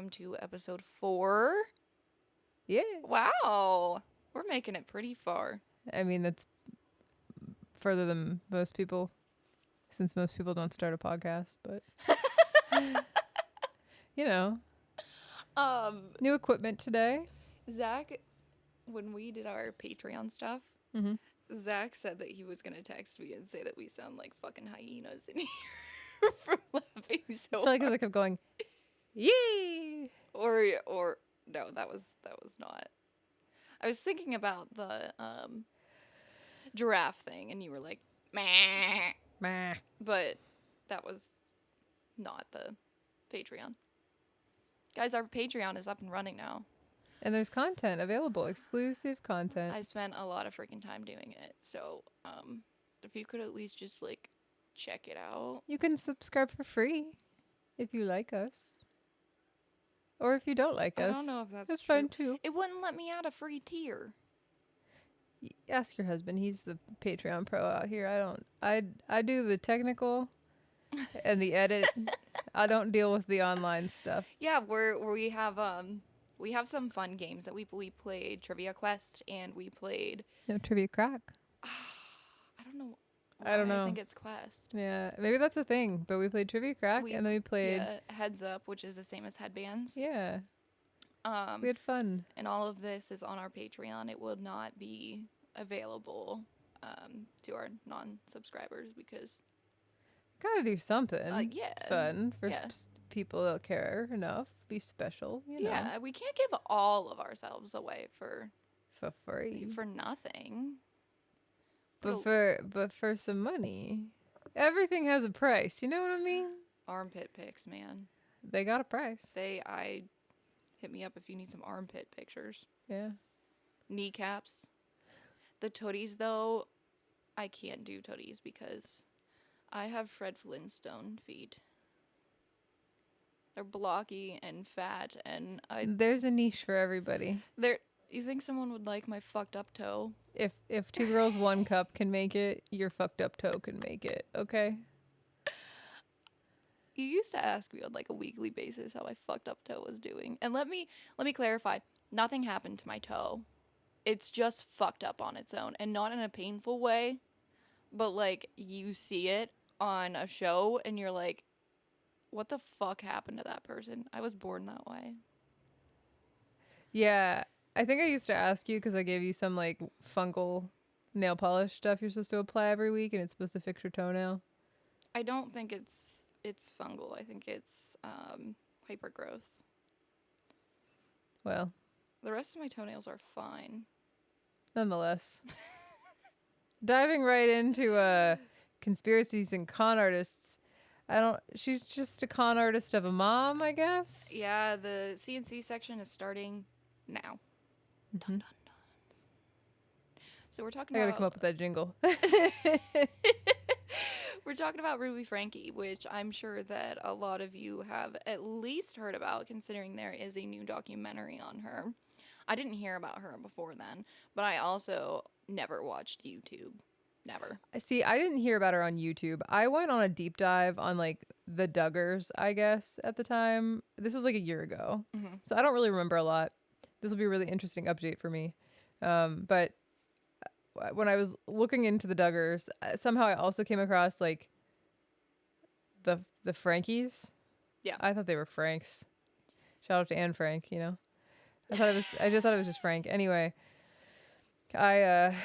welcome to episode 4. Yeah. Wow. We're making it pretty far. I mean, that's further than most people, since most people don't start a podcast, but you know, new equipment today. Zach, when we did our Patreon stuff, Mm-hmm. Zach said that he was going to text me and say that we sound like fucking hyenas in here from laughing so It's probably because I kept going, yee! Or no, that was not. I was thinking about the giraffe thing, and you were like, meh. Meh. But that was not the Patreon. Guys, our Patreon is up and running now. And there's content available, exclusive content. I spent a lot of freaking time doing it. So, if you could at least just, like, check it out. You can subscribe for free if you like us. Or if you don't like us. I don't know if that's true. fine too. It wouldn't let me add a free tier. Ask your husband. He's the Patreon pro out here. I do the technical and the edit. I don't deal with the online stuff. Yeah, we have some fun games that we played Trivia Quest, and we played No trivia crack. I don't know. I don't know. I think it's Quest. Yeah, maybe that's a thing. But we played trivia crack, and then we played Heads Up, which is the same as Headbands. Yeah. We had fun. And all of this is on our Patreon. It will not be available to our non-subscribers because Gotta do something. Fun for yeah. people that care enough. Be special, you know. Yeah, we can't give all of ourselves away for free. For nothing. But for some money. Everything has a price, you know what I mean? Armpit pics, man. They got a price. Hit me up if you need some armpit pictures. Yeah. Kneecaps. The tooties, though, I can't do tooties because I have Fred Flintstone feet. They're blocky and fat, and There's a niche for everybody. You think someone would like my fucked up toe? If 2 girls 1 cup can make it, your fucked up toe can make it. Okay. You used to ask me on like a weekly basis how my fucked up toe was doing, and let me clarify. Nothing happened to my toe. It's just fucked up on its own, and not in a painful way, but like you see it on a show, and you're like, what the fuck happened to that person? I was born that way. Yeah, I think I used to ask you because I gave you some like fungal nail polish stuff you're supposed to apply every week, and it's supposed to fix your toenail. I don't think it's fungal. I think it's hypergrowth. Well, the rest of my toenails are fine. Nonetheless, diving right into conspiracies and con artists. She's just a con artist of a mom, I guess. Yeah, the CNC section is starting now. Mm-hmm. Dun, dun, dun. So we're talking I about... gotta come up with that jingle. We're talking about Ruby Franke, which I'm sure that a lot of you have at least heard about, considering there is a new documentary on her. I didn't hear about her before then, but I also never watched YouTube. Never. See, I didn't hear about her on YouTube. I went on a deep dive on like the Duggars, I guess, at the time. This was like a year ago. Mm-hmm. So I don't really remember a lot. This will be a really interesting update for me. But when I was looking into the Duggars, somehow I also came across like the Frankies. Yeah. I thought they were Franks. Shout out to Anne Frank, you know. I just thought it was just Frank. Anyway, I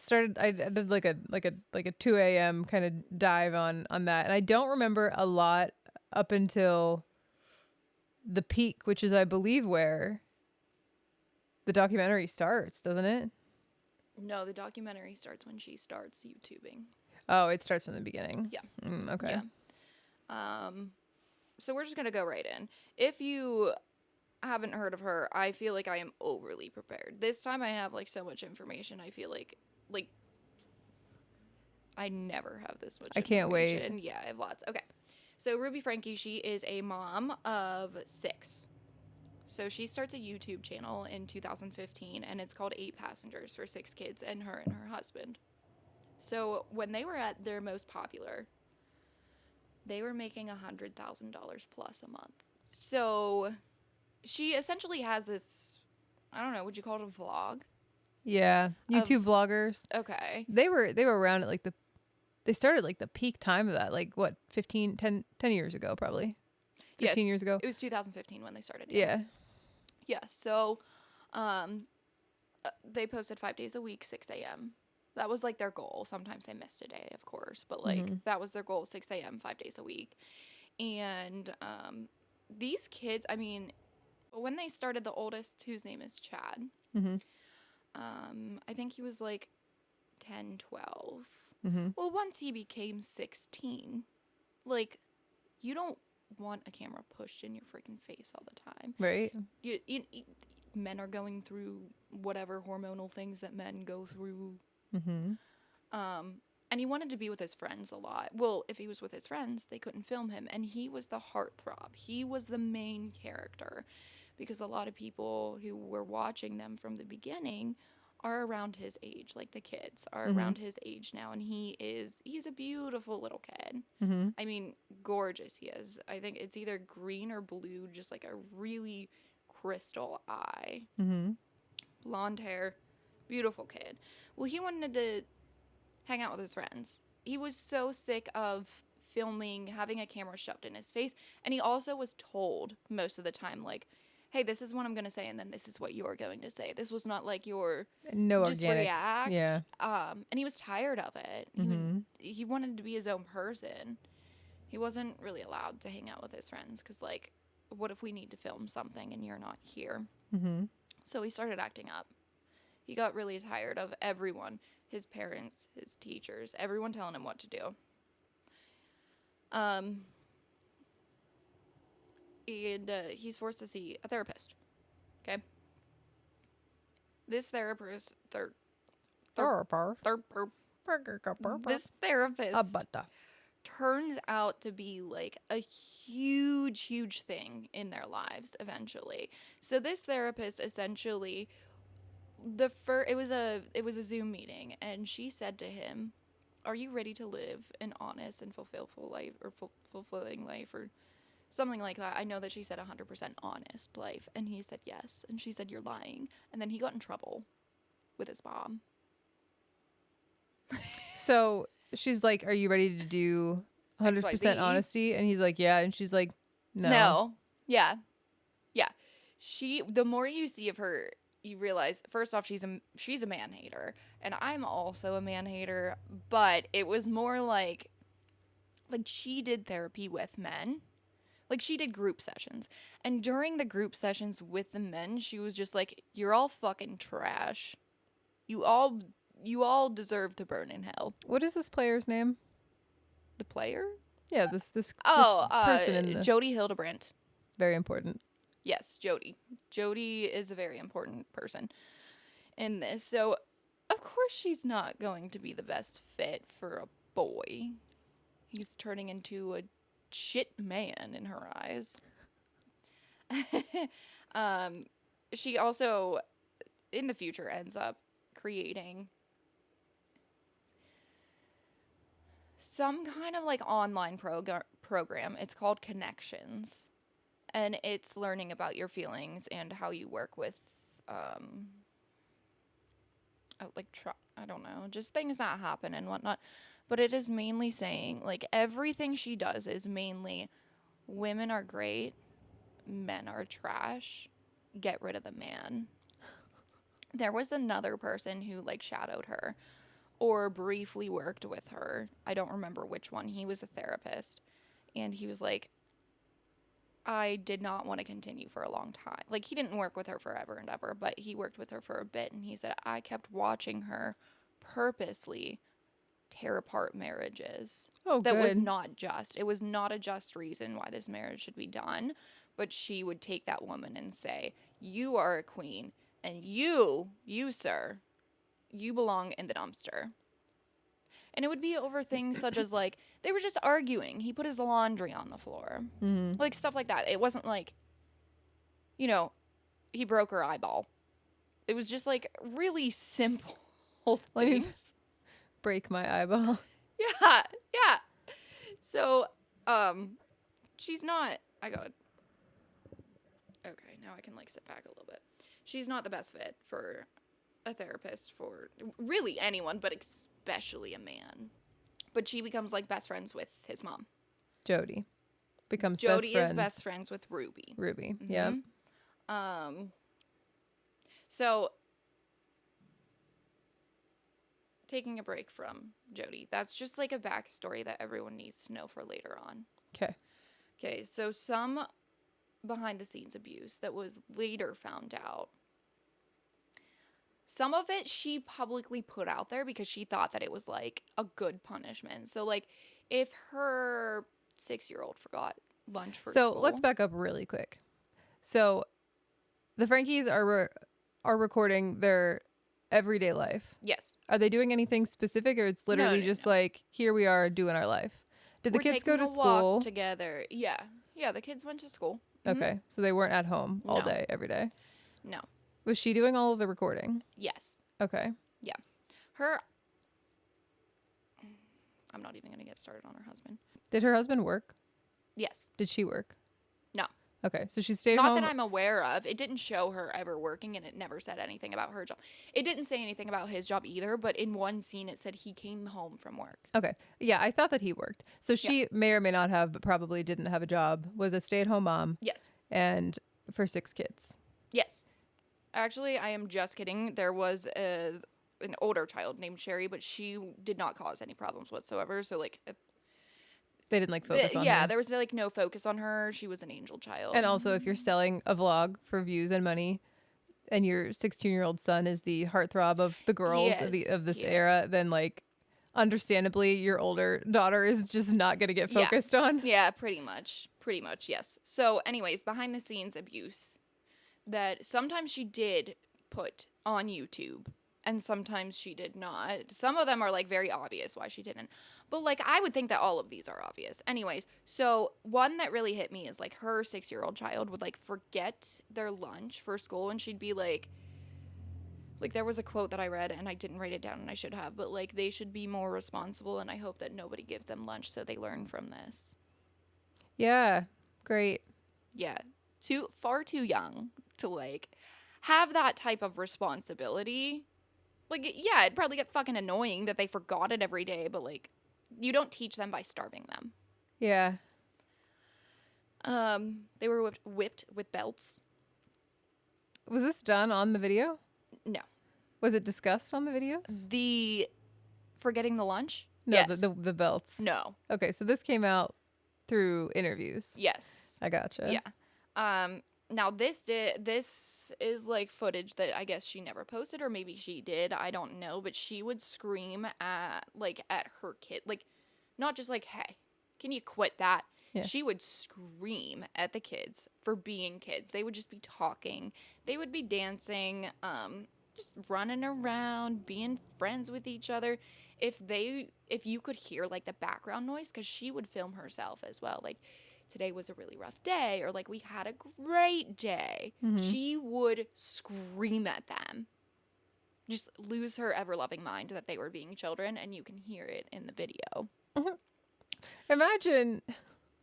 did like a 2 a.m. kind of dive on that, and I don't remember a lot up until the peak, which is I believe where the documentary starts, doesn't it? No, the documentary starts when she starts YouTubing. Oh, it starts from the beginning. Yeah. Okay. Yeah. So we're just gonna go right in. If you haven't heard of her, I feel like I am overly prepared. This time I have like so much information. I feel like I never have this much. I can't wait. Yeah, I have lots. Okay. So Ruby Franke, she is a mom of 6. So she starts a YouTube channel in 2015, and it's called 8 Passengers for 6 kids and her husband. So when they were at their most popular, they were making $100,000 plus a month. So she essentially has this, I don't know, would you call it a vlog? Yeah. Of, YouTube vloggers. okay. They were around at like they started like the peak time of that, like what, 10 years ago, probably. Yeah, 15 years ago. it was 2015 when they started. Yeah. Yeah, so um, they posted 5 days a week, 6 a.m. That was like their goal. Sometimes they missed a day, of course, but like that was their goal, 6 a.m., 5 days a week. And these kids, I mean, when they started, the oldest, whose name is Chad, Mm-hmm. I think he was like 10, 12. Mm-hmm. Well, once he became 16, like, you don't want a camera pushed in your freaking face all the time. Right. Men are going through whatever hormonal things that men go through. Mm-hmm. And he wanted to be with his friends a lot. Well, if he was with his friends, they couldn't film him. And he was the heartthrob. He was the main character. Because a lot of people who were watching them from the beginning are around his age. Like the kids are around his age now. And he's a beautiful little kid. Mm-hmm. I mean, gorgeous he is. I think it's either green or blue, just like a really crystal eye. Mm-hmm. Blonde hair, beautiful kid. Well, he wanted to hang out with his friends. He was so sick of filming, having a camera shoved in his face, and he also was told most of the time, like, hey, this is what I'm going to say, and then this is what you're going to say. This was not like your No just organic. react. Yeah. And he was tired of it. He wanted to be his own person. He wasn't really allowed to hang out with his friends because, like, what if we need to film something and you're not here? Mm-hmm. So he started acting up. He got really tired of everyone, his parents, his teachers, everyone telling him what to do. And he's forced to see a therapist. Okay. This therapist, this therapist turns out to be like a huge thing in their lives eventually. So this therapist essentially it was a Zoom meeting, and she said to him, "Are you ready to live an honest and fulfilling life or fulfilling life or something like that?" I know that she said 100% honest life, and he said yes, and she said you're lying, and then he got in trouble with his mom. So she's like, "Are you ready to do 100% XYZ. honesty?" And he's like, "Yeah." And she's like, "No." No. Yeah. The more you see of her, you realize first off she's a man hater, and I'm also a man hater, but it was more like she did therapy with men. Like she did group sessions. And during the group sessions with the men, she was just like, "You're all fucking trash. You all deserve to burn in hell." What is this player's name? The player? Yeah, this Oh, person in the Jody Hildebrandt. very important. Yes, Jody. Jody is a very important person in this. So, of course, she's not going to be the best fit for a boy. He's turning into a shit man in her eyes. She also, in the future, ends up creating some kind of like online program. It's called Connections. And it's learning about your feelings and how you work with, I don't know, just things that happen and whatnot. But it is mainly saying, like, everything she does is mainly women are great, men are trash, get rid of the man. There was another person who, like, shadowed her or briefly worked with her. I don't remember which one. He was a therapist. And he was like, I did not want to continue for a long time. Like, he didn't work with her forever and ever, but he worked with her for a bit. And he said, I kept watching her purposely tear apart marriages. Oh, that was good. not just. It was not a just reason why this marriage should be done. But she would take that woman and say, you are a queen. And you, sir, you belong in the dumpster. And it would be over things such as, like, they were just arguing. He put his laundry on the floor. Mm-hmm. Like, stuff like that. It wasn't like, you know, he broke her eyeball. It was just, like, really simple Let me things. break my eyeball. Yeah. So, she's not, I got it. Okay, now I can like sit back a little bit. She's not the best fit for a therapist for really anyone, but especially a man. But she becomes like best friends with his mom. Jody becomes Jody best friends. is best friends with Ruby. Ruby. Yeah. So taking a break from Jody, that's just like a backstory that everyone needs to know for later on. Okay. Okay, so some behind the scenes abuse that was later found out. Some of it she publicly put out there because she thought that it was like a good punishment. So like if her 6-year-old forgot lunch for school. So let's back up really quick. So the Frankies are recording their everyday life. Yes. Are they doing anything specific, or it's literally No. like, here we are doing our life? Did the We're kids go taking to a school walk together? Yeah. Yeah, the kids went to school. Okay, so they weren't at home all No. day every day. No. Was she doing all of the recording? Yes. Okay. Yeah. Her I'm not even going to get started on her husband. Did her husband work? Yes. Did she work? No. Okay, so she stayed Not home. that I'm aware of. It didn't show her ever working, and it never said anything about her job. It didn't say anything about his job either, but in one scene it said he came home from work. Okay. Yeah, I thought that he worked. So she may or may not have, but probably didn't have a job, was a stay-at-home mom, Yes. and for 6 kids. Yes. Actually, I am just kidding. There was an older child named Sherry, but she did not cause any problems whatsoever. So, like, They didn't like focus on her. there was like no focus on her. She was an angel child. And also, if you're selling a vlog for views and money, and your 16-year-old son is the heartthrob of the girls of this era, then like, understandably, your older daughter is just not going to get focused on. Yeah, pretty much, yes. So, anyways, behind the scenes abuse that sometimes she did put on YouTube, and sometimes she did not. Some of them are like very obvious why she didn't. But like I would think that all of these are obvious. Anyways, so one that really hit me is like her 6-year-old child would like forget their lunch for school, and she'd be like there was a quote that I read and I didn't write it down and I should have, but like they should be more responsible, and I hope that nobody gives them lunch so they learn from this. Yeah, great. Yeah, far too young to like have that type of responsibility. Like, yeah, it'd probably get fucking annoying that they forgot it every day, but like you don't teach them by starving them. Yeah. They were whipped with belts. Was this done on the video? No. Was it discussed on the videos? The forgetting the lunch? No, Yes. the belts. No. Okay, so this came out through interviews. Yes. I gotcha. Yeah. Now this is like footage that I guess she never posted, or maybe she did. I don't know, but she would scream at her kid, like not just like, "Hey, can you quit that?" Yeah. She would scream at the kids for being kids. They would just be talking. They would be dancing, just running around, being friends with each other. If you could hear like the background noise, because she would film herself as well, like, today was a really rough day, or like we had a great day. Mm-hmm. She would scream at them. Just lose her ever-loving mind that they were being children, and you can hear it in the video. Mm-hmm. Imagine.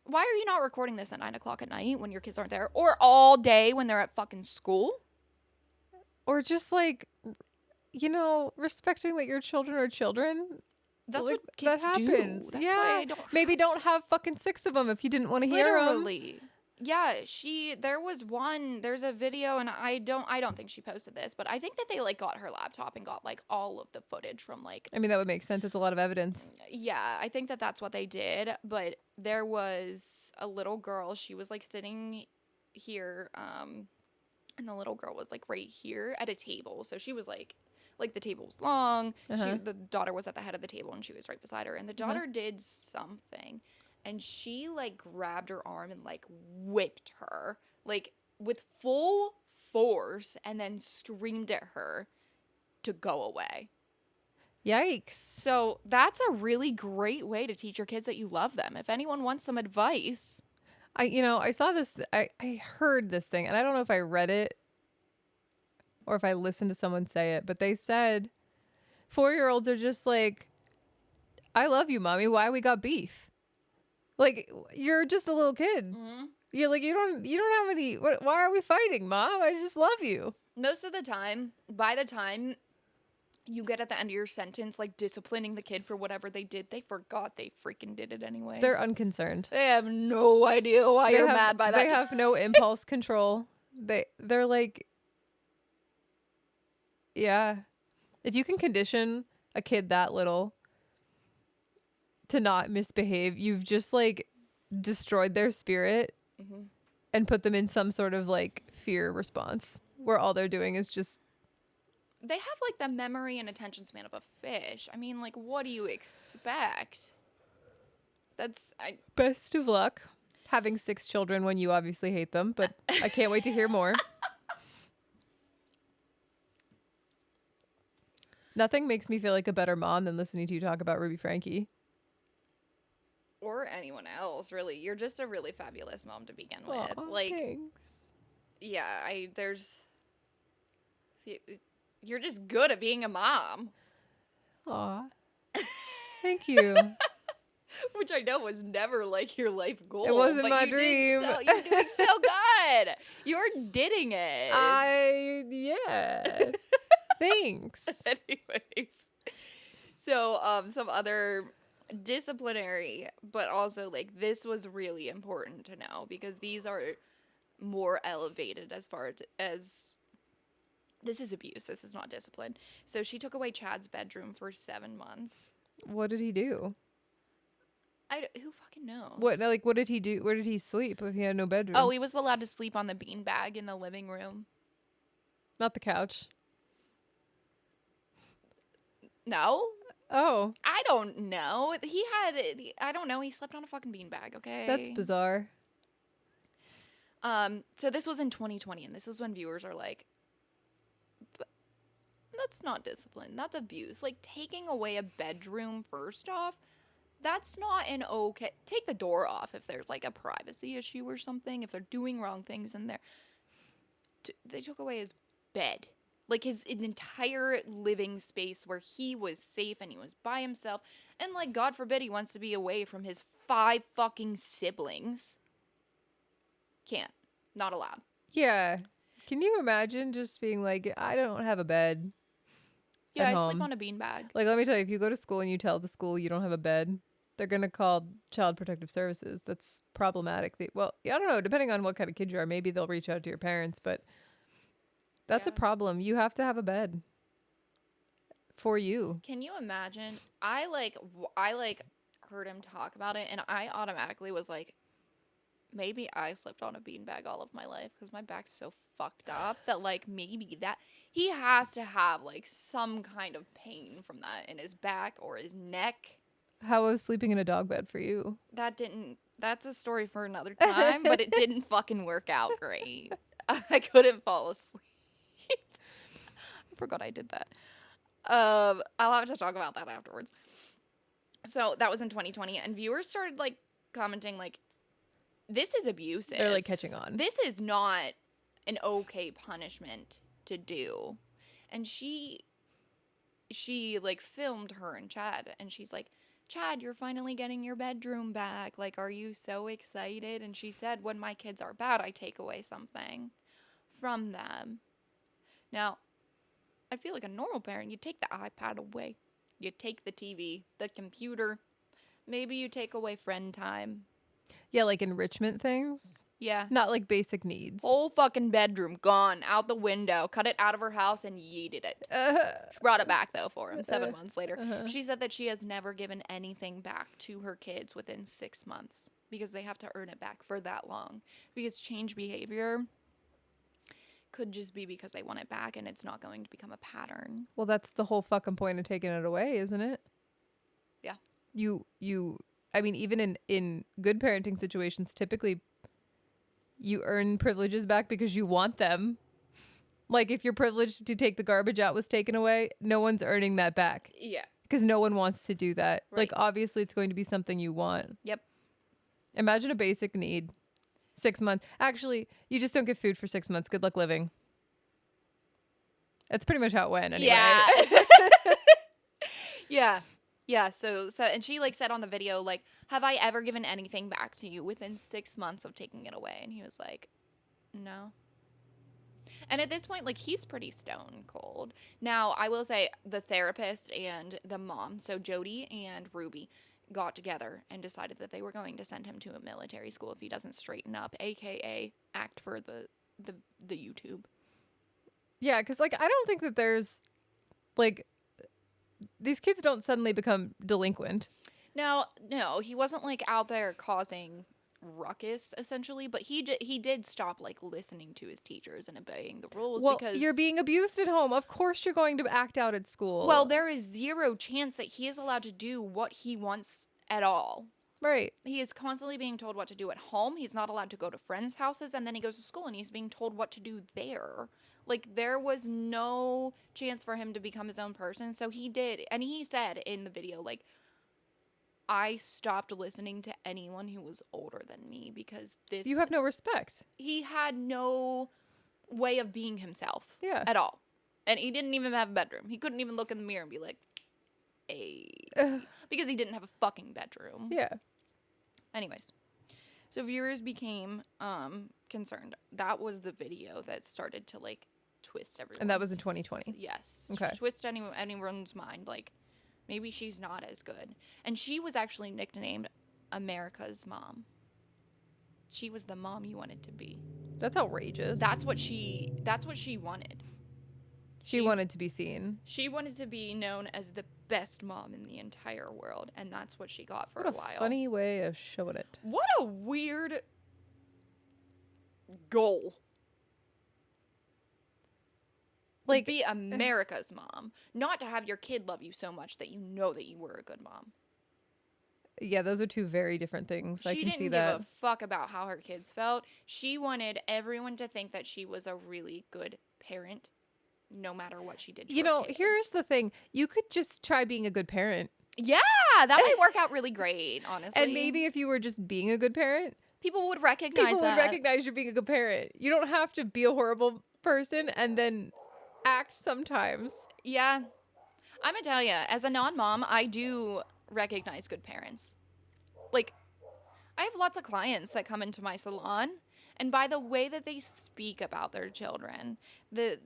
Why are you not recording this at 9:00 at night when your kids aren't there, or all day when they're at fucking school? Or just like, respecting that your children are children. That's like, what kids that happens. do. That's yeah. why I don't. Maybe don't have fucking 6 of them if you didn't want to hear them. Literally. Yeah, there's a video, and I don't think she posted this, but I think that they like got her laptop and got like all of the footage from like. I mean, that would make sense. It's a lot of evidence. Yeah, I think that that's what they did, but there was a little girl, she was like sitting here, and the little girl was like right here at a table, so she was like the table was long, the daughter was at the head of the table, and she was right beside her, and the daughter did something, and she like grabbed her arm and like whipped her like with full force, and then screamed at her to go away. Yikes. So that's a really great way to teach your kids that you love them. If anyone wants some advice. I saw this, I heard this thing, and I don't know if I read it or if I listened to someone say it, but they said 4-year-olds are just like, I love you, mommy. Why we got beef? Like, you're just a little kid. Mm-hmm. You're like, you don't have any. Why are we fighting, Mom? I just love you. Most of the time, by the time you get at the end of your sentence, like disciplining the kid for whatever they did, they forgot they freaking did it anyways. They're unconcerned. They have no idea why you're mad by that. They have no impulse control. They're like, yeah. If you can condition a kid that little to not misbehave, you've just like destroyed their spirit and put them in some sort of like fear response where all they're doing is just. They have like the memory and attention span of a fish. I mean, like, what do you expect? Best of luck having 6 children when you obviously hate them, but I can't wait to hear more. Nothing makes me feel like a better mom than listening to you talk about Ruby Franke. Or anyone else, really. You're just a really fabulous mom to begin with. Aw, Like, thanks. yeah, you're just good at being a mom. Aw. Thank you. Which I know was never like your life goal. It wasn't but my you dream. You're doing so good. You're diding it. Yeah. Thanks. Anyways. So, some other disciplinary, but also like this was really important to know because these are more elevated as far as this is abuse. This is not discipline. So she took away Chad's bedroom for 7 months. What did he do? Who fucking knows? What did he do? Where did he sleep if he had no bedroom? Oh, he was allowed to sleep on the beanbag in the living room. Not the couch. No? Oh. I don't know. I don't know. He slept on a fucking beanbag, okay? That's bizarre. So this was in 2020, and this is when viewers are like, that's not discipline. That's abuse. Like, taking away a bedroom, first off, that's not an okay. Take the door off if there's, like, a privacy issue or something. If they're doing wrong things in there. They took away his bed. Like, his entire living space where he was safe and he was by himself. And, like, God forbid he wants to be away from his 5 fucking siblings. Can't. Not allowed. Yeah. Can you imagine just being like, I don't have a bed? Yeah, at I home. sleep on a beanbag. Like, let me tell you, if you go to school and you tell the school you don't have a bed, they're going to call Child Protective Services. That's problematic. Well, I don't know. Depending on what kind of kid you are, maybe they'll reach out to your parents, but that's a problem. You have to have a bed for you. Can you imagine? I heard him talk about it, and I automatically was like, maybe I slept on a beanbag all of my life because my back's so fucked up that, like, maybe that he has to have, like, some kind of pain from that in his back or his neck. How was sleeping in a dog bed for you? That's a story for another time, but it didn't fucking work out great. I couldn't fall asleep. I forgot I did that. I'll have to talk about that afterwards. So that was in 2020, and viewers started, like, commenting, like, this is abusive. They're, like, catching on. This is not an okay punishment to do. And she like, filmed her and Chad, and she's like, Chad, you're finally getting your bedroom back. Like, are you so excited? And she said, when my kids are bad, I take away something from them. Now, I feel like a normal parent, you take the iPad away. You take the TV, the computer. Maybe you take away friend time. Yeah, like enrichment things. Yeah. Not like basic needs. Whole fucking bedroom gone out the window. Cut it out of her house and yeeted it. She brought it back, though, for him 7 months later. She said that she has never given anything back to her kids within 6 months because they have to earn it back for that long. Because change behavior could just be because they want it back and it's not going to become a pattern. Well, that's the whole fucking point of taking it away, isn't it? Yeah. I mean, even in good parenting situations, typically you earn privileges back because you want them. Like, if your privilege to take the garbage out was taken away, no one's earning that back. Yeah. Because no one wants to do that. Right. Like, obviously, it's going to be something you want. Yep. Imagine a basic need. 6 months. Actually, you just don't get food for 6 months. Good luck living. That's pretty much how it went anyway. Yeah. Yeah. Yeah, so and she like said on the video like, "Have I ever given anything back to you within 6 months of taking it away?" And he was like, "No." And at this point, like, he's pretty stone cold. Now, I will say the therapist and the mom, so Jody and Ruby, got together and decided that they were going to send him to a military school if he doesn't straighten up, aka act for the YouTube. Yeah, because like I don't think that there's like these kids don't suddenly become delinquent. Now, no, he wasn't like out there causing ruckus essentially, but he did stop like listening to his teachers and obeying the rules Well, because you're being abused at home. Of course you're going to act out at school. well, there is zero chance that he is allowed to do what he wants at all. right. He is constantly being told what to do at home. He's not allowed to go to friends' houses, and then he goes to school and he's being told what to do there. Like, there was no chance for him to become his own person. So he did. And he said in the video, like, I stopped listening to anyone who was older than me because this. You have no respect. He had no way of being himself. Yeah. At all. And he didn't even have a bedroom. He couldn't even look in the mirror and be like, hey. Because he didn't have a fucking bedroom. Yeah. Anyways, so viewers became concerned. That was the video that started to like twist everyone. And that was in 2020. Yes. Okay. Twist anyone's mind. Like maybe she's not as good. And she was actually nicknamed America's mom. She was the mom you wanted to be. That's outrageous. That's what she wanted. She wanted to be seen. She wanted to be known as the best mom in the entire world, and that's what she got for What a while. Funny way of showing it. What a weird goal. Like to be America's mom, not to have your kid love you so much that you know that you were a good mom. Yeah, those are two very different things. I can see that. She didn't give a fuck about how her kids felt. She wanted everyone to think that she was a really good parent, no matter what she did to her kids. Here's the thing. You could just try being a good parent. Yeah, that might work out really great, honestly. And maybe if you were just being a good parent, people would recognize people would recognize you being a good parent. You don't have to be a horrible person and then act sometimes. Yeah. I'm going to tell you, as a non-mom, I do recognize good parents. Like, I have lots of clients that come into my salon, and by the way that they speak about their children, the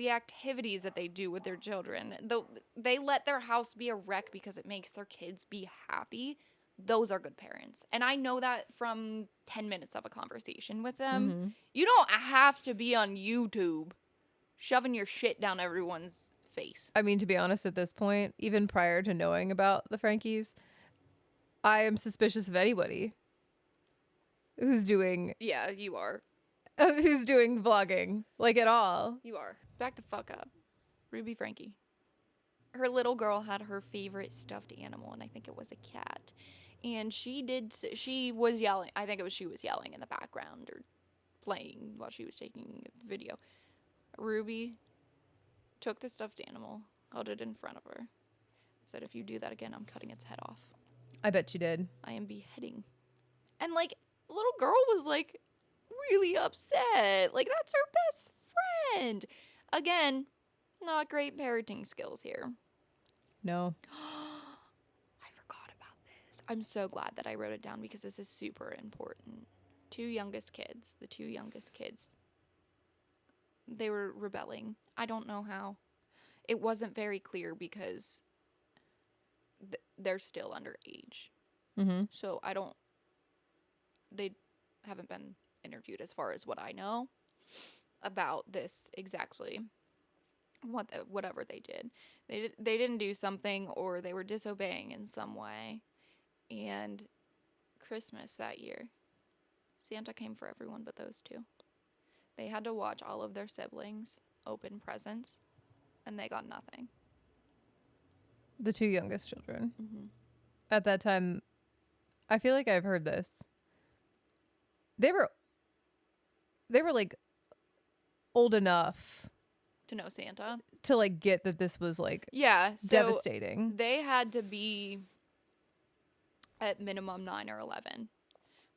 activities that they do with their children, they let their house be a wreck because it makes their kids be happy. Those are good parents. And I know that from 10 minutes of a conversation with them. Mm-hmm. You don't have to be on YouTube shoving your shit down everyone's face. I mean, to be honest, at this point, even prior to knowing about the Frankies, I am suspicious of anybody who's doing... Yeah, you are. Who's doing vlogging, like, at all. You are. Back the fuck up. Ruby Franke. Her little girl had her favorite stuffed animal, and I think it was a cat. And she was yelling. I think it was she was yelling in the background or playing while she was taking the video. Ruby took the stuffed animal, held it in front of her, said, if you do that again, I'm cutting its head off. I bet you did. I am beheading. And, like, the little girl was, like, really upset. Like, that's her best friend. Again, not great parenting skills here. No. I forgot about this. I'm so glad that I wrote it down because this is super important. The two youngest kids, they were rebelling. I don't know how. It wasn't very clear because they're still underage. Mm-hmm. So they haven't been interviewed as far as what I know about this exactly. Whatever they did. They didn't do something or they were disobeying in some way. And Christmas that year, Santa came for everyone but those two. They had to watch all of their siblings open presents, and they got nothing. The two youngest children. Mm-hmm. At that time, I feel like I've heard this. They were like old enough to know Santa, to like get that this was like devastating. They had to be at minimum 9 or 11,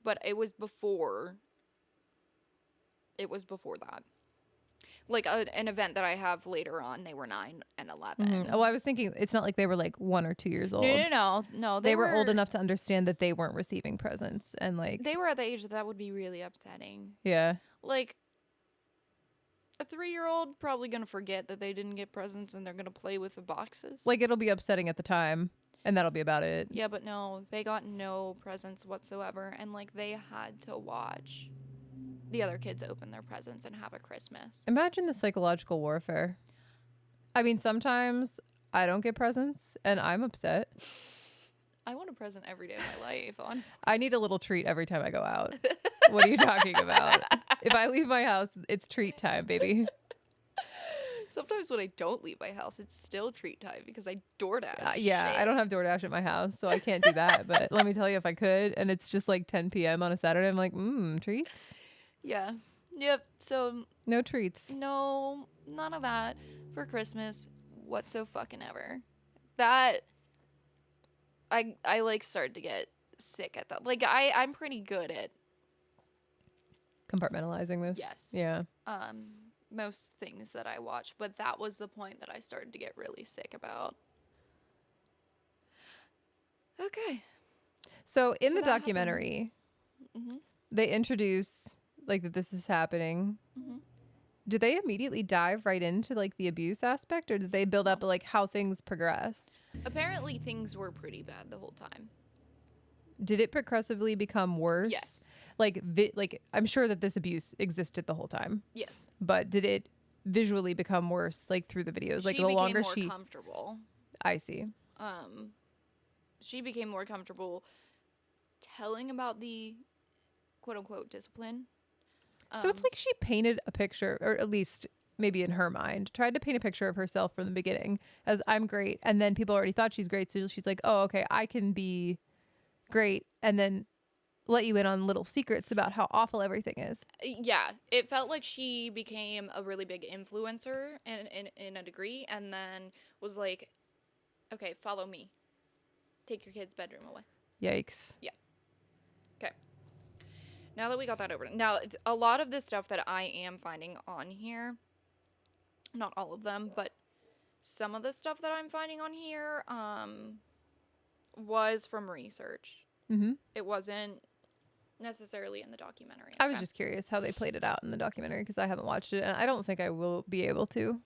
but it was before that. Like an event that I have later on, they were 9 and 11. Oh, I was thinking it's not like they were like 1 or 2 years No, old. no, no, no. They were old enough to understand that they weren't receiving presents and like They were at the age that would be really upsetting. yeah. Like a 3-year-old probably gonna forget that they didn't get presents and they're gonna play with the boxes. Like it'll be upsetting at the time and that'll be about it. Yeah, but no, they got no presents whatsoever, and like they had to watch the other kids open their presents and have a Christmas. Imagine the psychological warfare. I mean, sometimes I don't get presents and I'm upset. I want a present every day of my life, honestly. I need a little treat every time I go out. What are you talking about? If I leave my house, it's treat time, baby. Sometimes when I don't leave my house, it's still treat time because I DoorDash. Yeah, shit. I don't have DoorDash at my house, so I can't do that. But let me tell you, if I could, and it's just like 10 p.m. on a Saturday, I'm like, treats? Yeah. Yep. So No treats. no, none of that for Christmas whatsoever. That I like started to get sick at that. Like I'm pretty good at Compartmentalizing this. Yes. Yeah. most things that I watch, but that was the point that I started to get really sick about. Okay. So in So the that happened. documentary, Mm-hmm. they introduce like that this is happening. Mm-hmm. Did they immediately dive right into like the abuse aspect, or did they build up like how things progressed? Apparently things were pretty bad the whole time. Did it progressively become worse? Yes. Like like I'm sure that this abuse existed the whole time, Yes. but did it visually become worse like through the videos? Like she the became longer more she comfortable. I see. She became more comfortable telling about the quote unquote discipline. So it's like she painted a picture, or at least maybe in her mind, tried to paint a picture of herself from the beginning as I'm great. And then people already thought she's great. So she's like, oh, okay, I can be great. And then let you in on little secrets about how awful everything is. Yeah, it felt like she became a really big influencer in a degree, and then was like, okay, follow me. Take your kid's bedroom away. Yikes. Okay. Now that we got that over. Now, a lot of this stuff that I am finding on here, not all of them, but some of the stuff that I'm finding on here was from research. Mm-hmm. It wasn't necessarily in the documentary. I was okay? just curious how they played it out in the documentary because I haven't watched it and I don't think I will be able to.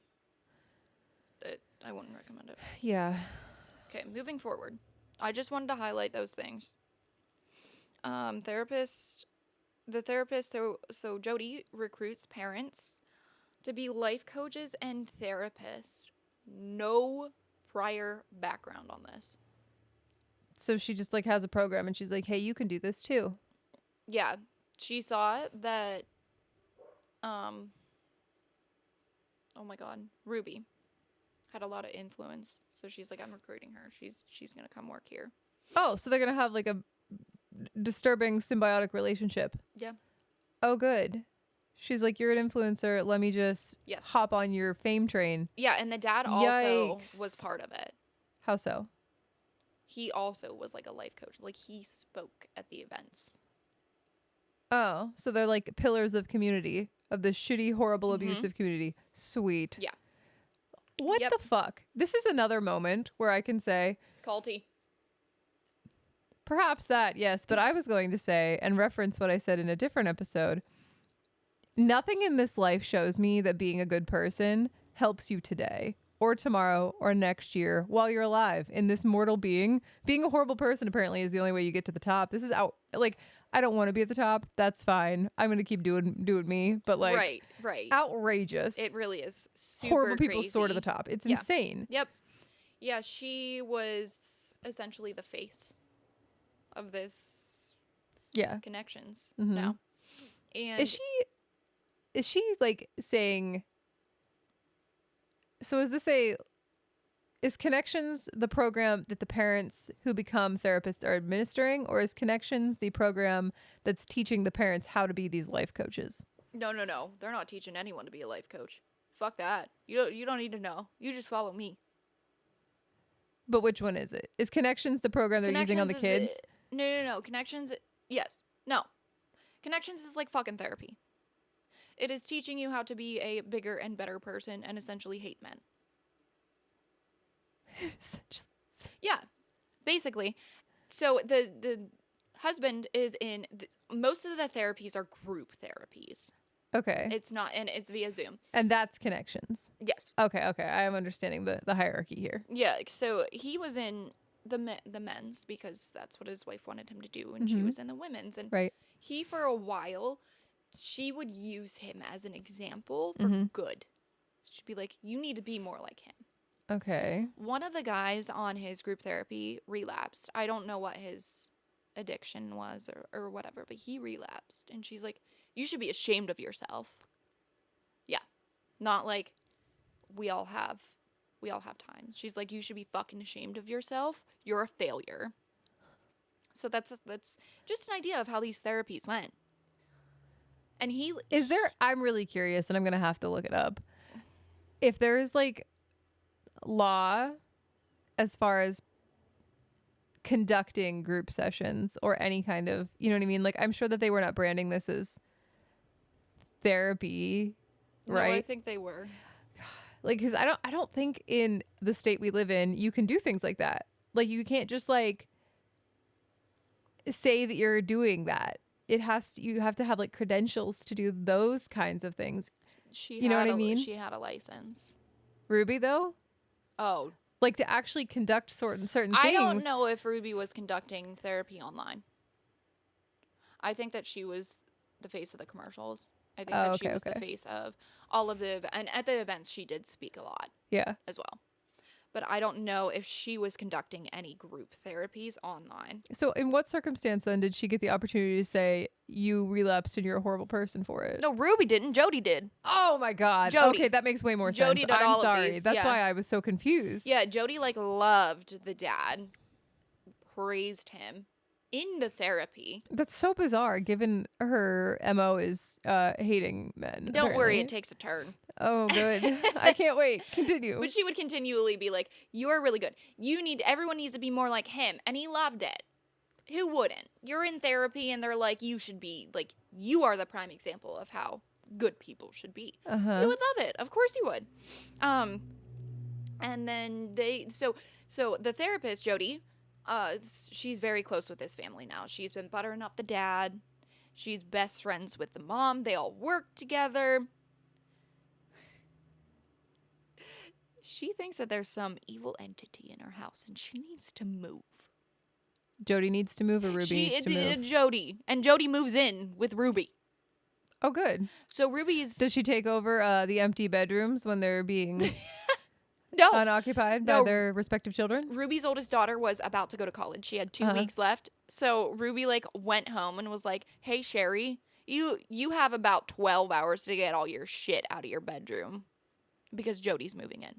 I wouldn't recommend it. Yeah. Okay, moving forward. I just wanted to highlight those things. The therapist, so Jody recruits parents to be life coaches and therapists. No prior background on this. So she just like has a program and she's like, hey, you can do this too. Yeah, she saw that, oh my God, Ruby had a lot of influence. So she's like, I'm recruiting her. She's going to come work here. Oh, so they're going to have like a disturbing symbiotic relationship. Yeah. Oh, good. She's like, you're an influencer. Let me just Yes. hop on your fame train. Yeah, and the dad also Yikes. was part of it. How so? He also was like a life coach. Like he spoke at the events. Oh, so they're like pillars of community, of the shitty, horrible, abusive community. Sweet. Yeah. What Yep. the fuck? This is another moment where I can say, Culty. perhaps that, yes, but I was going to say and reference what I said in a different episode. Nothing in this life shows me that being a good person helps you today or tomorrow or next year while you're alive in this mortal being. Being a horrible person apparently is the only way you get to the top. This is out. Like, I don't want to be at the top. That's fine. I'm going to keep doing me. But like, right. outrageous. It really is super Horrible people crazy. soar to the top. It's Yeah. insane. Yep. Yeah, she was essentially the face of this Yeah. Connections Mhm. now. And Is she like saying, so is Connections the program that the parents who become therapists are administering, or is Connections the program that's teaching the parents how to be these life coaches? no. They're not teaching anyone to be a life coach. Fuck that. You don't need to know. You just follow me. But which one is it? Is Connections the program they're using on the Connections kids? No. Connections, yes. No. Connections is like fucking therapy. It is teaching you how to be a bigger and better person and essentially hate men. Yeah, basically. So the husband is in most of the therapies are group therapies. Okay. It's not, and it's via Zoom. And that's connections. Yes. Okay. I am understanding the hierarchy here. Yeah. So he was in the men's because that's what his wife wanted him to do, and she was in the women's. And Right. he, for a while, she would use him as an example for good. She'd be like, "You need to be more like him." Okay. One of the guys on his group therapy relapsed. I don't know what his addiction was or whatever, but he relapsed. And she's like, you should be ashamed of yourself. Yeah. Not like we all have times. She's like, you should be fucking ashamed of yourself. You're a failure. So that's just an idea of how these therapies went. And I'm really curious and I'm going to have to look it up. If there's like law as far as conducting group sessions or any kind of, you know what I mean? Like, I'm sure that they were not branding this as therapy, right? No, I think they were. Like, because I don't think in the state we live in you can do things like that. Like, you can't just like say that you're doing that. You have to have like credentials to do those kinds of things. You know what I mean? She had a license. Ruby though, Oh, like to actually conduct certain things. I don't know if Ruby was conducting therapy online. I think that she was the face of the commercials. I think that she was the face of all of and at the events she did speak a lot. Yeah. As well. But I don't know if she was conducting any group therapies online. So in what circumstance then did she get the opportunity to say you relapsed and you're a horrible person for it? No, Ruby didn't. Jody did. Oh my God. Jody. Okay, that makes way more sense. Jody did I'm all of sorry. these, That's yeah. why I was so confused. Yeah, Jody like loved the dad, praised him in the therapy. That's so bizarre given her MO is hating men. Don't worry, apparently. it takes a turn. Oh, good. I can't wait. Continue. But she would continually be like, "You're really good. Everyone needs to be more like him." And he loved it. Who wouldn't? You're in therapy and they're like, you should be like, you are the prime example of how good people should be. Uh-huh. You would love it. Of course you would. And then so the therapist, Jody, she's very close with this family now. She's been buttering up the dad. She's best friends with the mom. They all work together. She thinks that there's some evil entity in her house and she needs to move. Jody needs to move or Ruby needs to move? Jody. And Jody moves in with Ruby. Oh, good. So Ruby's... Does she take over the empty bedrooms when they're being No. unoccupied by their respective children? Ruby's oldest daughter was about to go to college. She had 2 weeks left. So Ruby like went home and was like, "Hey, Sherry, you have about 12 hours to get all your shit out of your bedroom because Jody's moving in."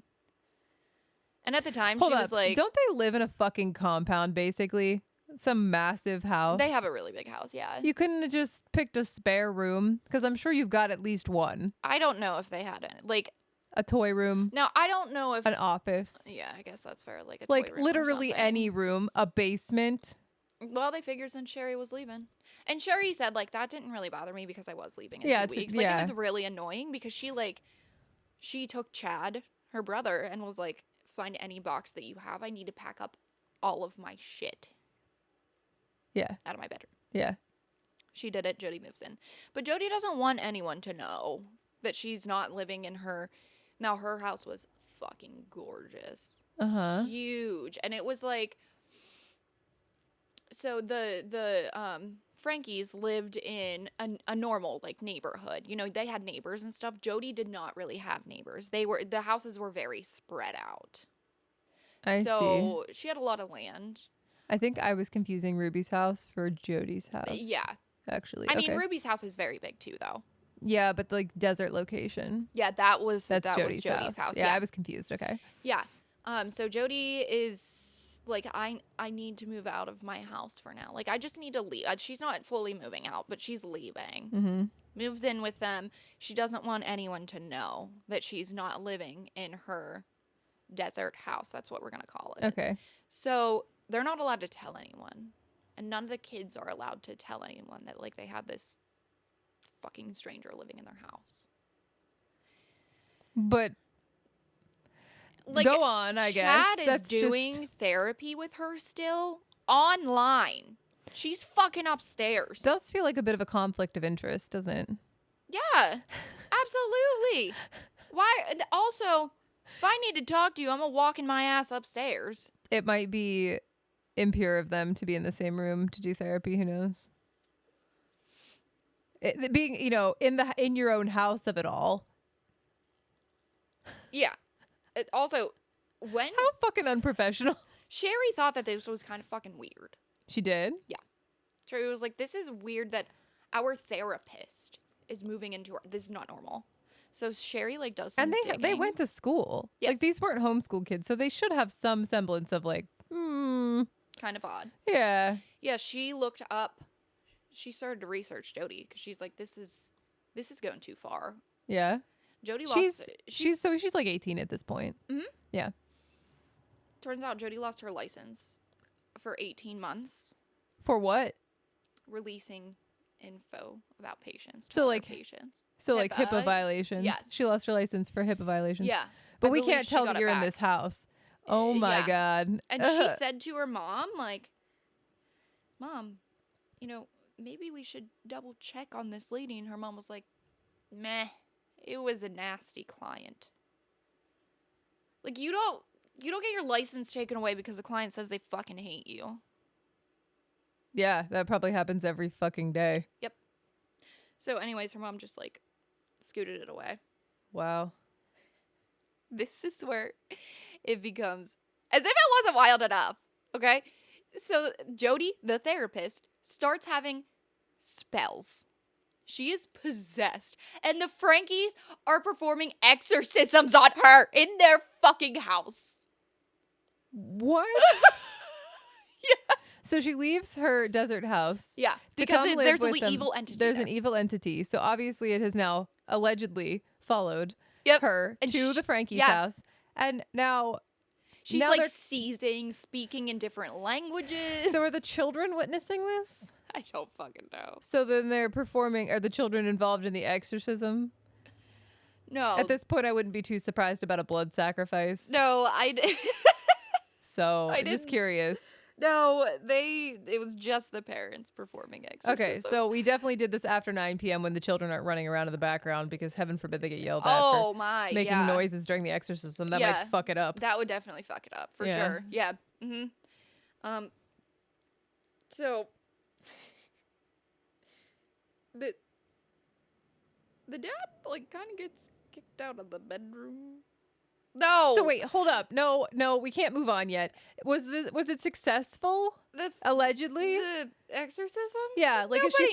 And at the time, she was like... Don't they live in a fucking compound, basically? Some massive house. They have a really big house, yeah. You couldn't have just picked a spare room? Because I'm sure you've got at least one. I don't know if they had any. Like... A toy room. Now, I don't know if... An office. Yeah, I guess that's fair. Like a like toy room literally or something. any room. A basement. Well, they figured since Sherry was leaving. And Sherry said, like, that didn't really bother me because I was leaving in 2 weeks. Like, it was really annoying because she took Chad, her brother, and was like, find any box that you have. I need to pack up all of my shit. Yeah. Out of my bedroom. Yeah. She did it. Jody moves in. But Jody doesn't want anyone to know that she's not living in her... Now, her house was fucking gorgeous. Uh-huh. Huge. And it was like... So the Frankies lived in a normal like neighborhood. You know, they had neighbors and stuff. Jody did not really have neighbors. The houses were very spread out. I see. So she had a lot of land. I think I was confusing Ruby's house for Jody's house. Yeah. Actually. I mean, Ruby's house is very big too, though. Yeah, but like desert location. Yeah, that's Jody's house. Yeah, I was confused. Okay. Yeah. So Jody is like, I need to move out of my house for now. Like, I just need to leave. She's not fully moving out, but she's leaving. Mm-hmm. Moves in with them. She doesn't want anyone to know that she's not living in her desert house. That's what we're going to call it. Okay. So they're not allowed to tell anyone. And none of the kids are allowed to tell anyone that, like, they have this fucking stranger living in their house. But Like, go on, I guess. Chad is That's doing just therapy with her still online. She's fucking upstairs. does feel like a bit of a conflict of interest, doesn't it? Yeah, absolutely. Why? Also, if I need to talk to you, I'm gonna walking my ass upstairs. It might be impure of them to be in the same room to do therapy. Who knows? Being, in your own house of it all. Yeah. Also, when How fucking unprofessional. Sherry thought that this was kind of fucking weird. She did? Sherry was like, "This is weird that our therapist is moving into this is not normal." So Sherry like does some And they digging. went to school. Yes. Like, these weren't homeschool kids, so they should have some semblance of like, Kind of odd. yeah. Yeah, she looked up. She started to research Jody because she's like, this is going too far. Yeah. Jody lost. She's like 18 at this point. Mhm. Yeah. Turns out Jody lost her license for 18 months, For what? releasing info about patients. So, to other like- patients. So like HIPAA violations. Yes. She lost her license for HIPAA violations. Yeah, But I we believe can't she tell got that it you're in back. this house. Oh my Yeah. God. And she said to her mom, like, "Mom, maybe we should double check on this lady." And her mom was like, "Meh, it was a nasty client." Like, you don't get your license taken away because the client says they fucking hate you. Yeah, that probably happens every fucking day. So anyways, her mom just like scooted it away. Wow. This is where it becomes as if it wasn't wild enough. Okay. So Jody, the therapist, starts having spells. She is possessed. And the Frankies are performing exorcisms on her in their fucking house. What? Yeah. So she leaves her desert house. Yeah. to Because come live there's with an them. evil entity. There's there. an evil entity. So obviously it has now allegedly followed Yep. her And to the Frankie's yeah. house. And now, She's now like they're- seizing, speaking in different languages. so are the children witnessing this? I don't fucking know. So then they're performing, are the children involved in the exorcism? No. At this point, I wouldn't be too surprised about a blood sacrifice. No, So I just didn't- curious. No, it was just the parents performing exorcisms. Okay, so we definitely did this after 9 p.m. when the children aren't running around in the background because heaven forbid they get yelled at oh for my, making yeah. noises during the exorcism. That Yeah. might fuck it up. That would definitely fuck it up for Yeah. sure. Yeah. Mm-hmm. So the dad like kind of gets kicked out of the bedroom. No. So wait, hold up. No, we can't move on yet. Was it successful? Allegedly? the exorcism? Yeah, like is she Nobody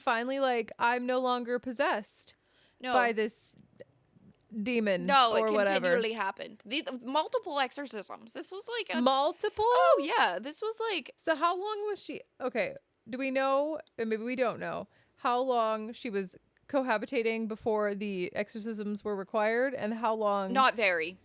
finally knows. like I'm no longer possessed No. by this demon No, or it whatever. continually happened. The multiple exorcisms. This was like a Multiple? Oh yeah, this was like So how long was she? Okay, do we know? Or maybe we don't know how long she was cohabitating before the exorcisms were required, and how long? not very.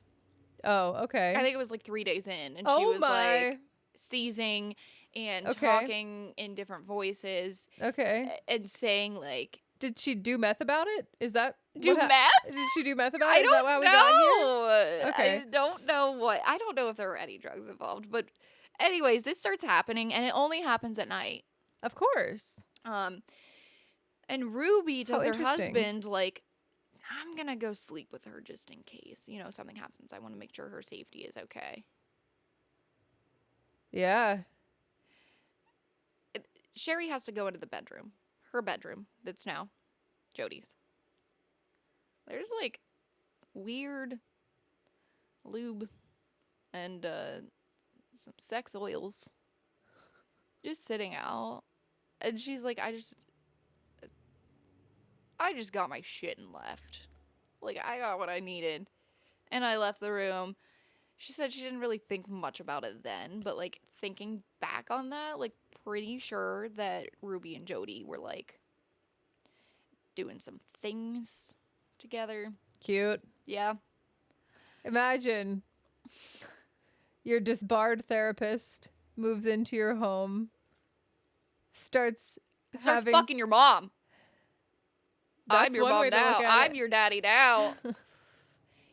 Oh, okay. I think it was like 3 days in, and oh she was my. like seizing and Okay. talking in different voices Okay. and saying like Did she do meth about it? Is that do what meth? Did she do meth about I it? Is don't that why we got here? know. Okay. I don't know what. I don't know if there were any drugs involved, but anyways, this starts happening, and it only happens at night. Of course. And Ruby tells her interesting. husband like, "I'm gonna go sleep with her just in case something happens. I want to make sure her safety is okay." Yeah. Sherry has to go into the bedroom, her bedroom that's now Jody's. There's like weird lube and some sex oils just sitting out, and she's like, I just got my shit and left. Like, I got what I needed, and I left the room. She said she didn't really think much about it then, but like thinking back on that, like pretty sure that Ruby and Jody were like doing some things together. Cute. Yeah. Imagine your disbarred therapist moves into your home, starts Starts having fucking your mom. I'm your one mom way to now. look at I'm it. your daddy now.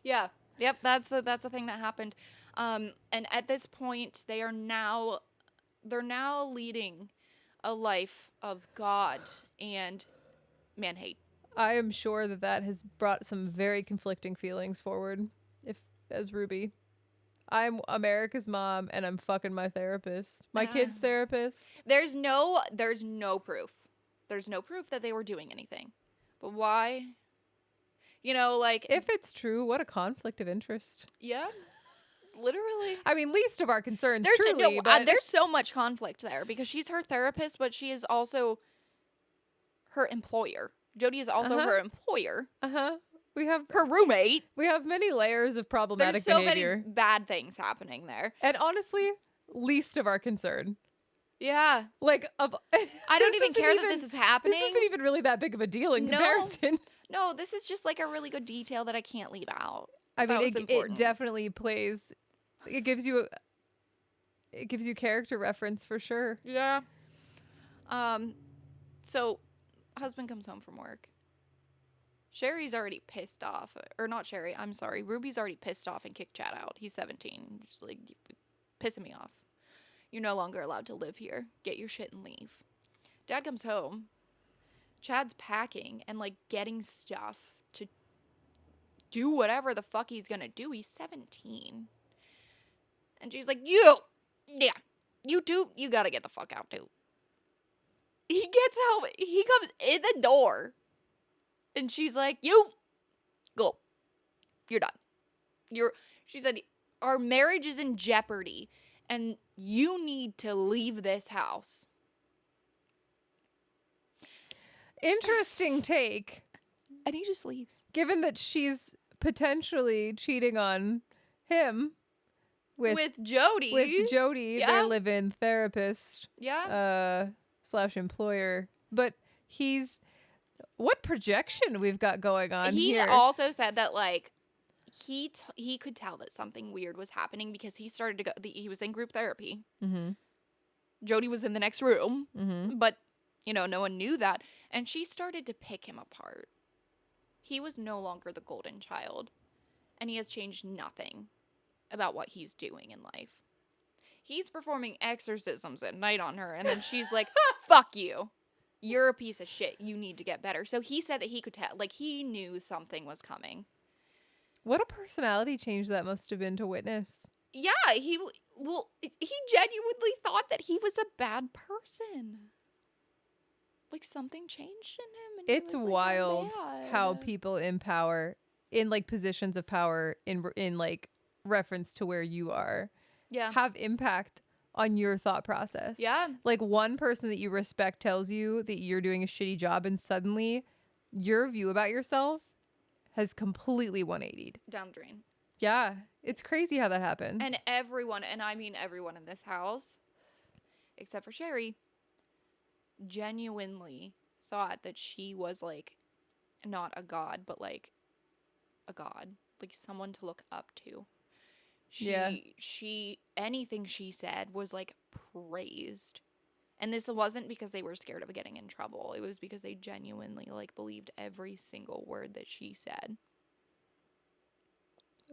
Yeah. Yep. That's a thing that happened. And at this point, they're now leading a life of God and man hate. I am sure that has brought some very conflicting feelings forward. If as Ruby, I'm America's mom and I'm fucking my therapist, my kid's therapist. There's no proof. There's no proof that they were doing anything. But why? You know, like If it's true, what a conflict of interest. yeah, literally. I mean, least of our concerns, There's truly. But there's so much conflict there because she's her therapist, but she is also her employer. Jody is also her employer. we have Her roommate. many layers of problematic There's so behavior, many bad things happening there. and honestly, least of our concern. Yeah. Like, of I don't even care that this is happening. This isn't even really that big of a deal in comparison. No, this is just like a really good detail that I can't leave out. I That mean, was it important. definitely plays. It gives you character reference for sure. Yeah. So husband comes home from work. Sherry's already pissed off. Or not Sherry, I'm sorry. Ruby's already pissed off and kicked Chad out. He's 17. Just like pissing me off. You're no longer allowed to live here. Get your shit and leave. Dad comes home. Chad's packing and like getting stuff to do whatever the fuck he's gonna do. He's 17. And she's like, you two, you gotta get the fuck out too. He gets home, he comes in the door. And she's like, you go. You're done. She said, our marriage is in jeopardy and you need to leave this house. Interesting take. And he just leaves. Given that she's potentially cheating on him with Jody. Yeah. Their live-in therapist. Yeah. / employer. But what projection we've got going on here. He also said that like he could tell that something weird was happening because he started to go. He was in group therapy. Mm-hmm. Jody was in the next room, Mm-hmm. but no one knew that, and she started to pick him apart. He was no longer the golden child, and he has changed nothing about what he's doing in life. He's performing exorcisms at night on her, and then she's like, "Fuck you. You're a piece of shit. You need to get better." So he said that he could tell, like he knew something was coming. What a personality change that must have been to witness. Yeah, he genuinely thought that he was a bad person. Like something changed in him. And It's he was like, wild "I'm bad." how people in power, in like positions of power, in like reference to where you are, have impact on your thought process. Yeah. Like one person that you respect tells you that you're doing a shitty job, and suddenly your view about yourself has completely 180'd. Down the drain. Yeah. It's crazy how that happens. And everyone, and I mean everyone in this house, except for Sherry, genuinely thought that she was like not a god, but like a god, like someone to look up to. She anything she said was like praised. And this wasn't because they were scared of getting in trouble. It was because they genuinely like believed every single word that she said.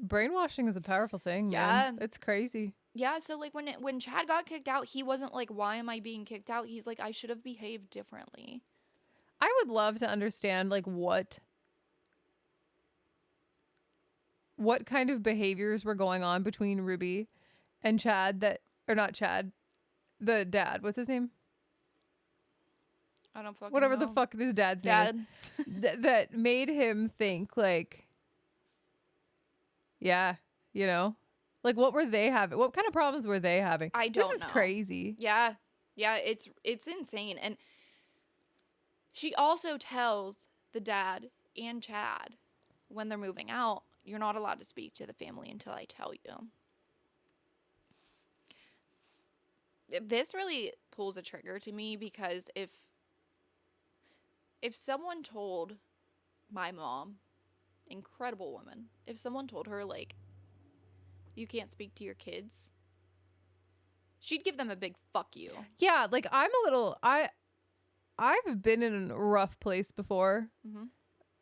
Brainwashing is a powerful thing, man. It's crazy. Yeah, so like when Chad got kicked out, he wasn't like, why am I being kicked out? He's like, I should have behaved differently. I would love to understand like what kind of behaviors were going on between Ruby and Chad not Chad, the dad. What's his name? I don't fucking Whatever know. the fuck this dad's name is. That made him think like, yeah, like what were they having? What kind of problems were they having? I don't know. This is crazy. Yeah, it's insane. And she also tells the dad and Chad when they're moving out, you're not allowed to speak to the family until I tell you. This really pulls a trigger to me because if someone told my mom, incredible woman, if someone told her like you can't speak to your kids, she'd give them a big fuck you. Yeah, like I've been in a rough place before. Mm-hmm.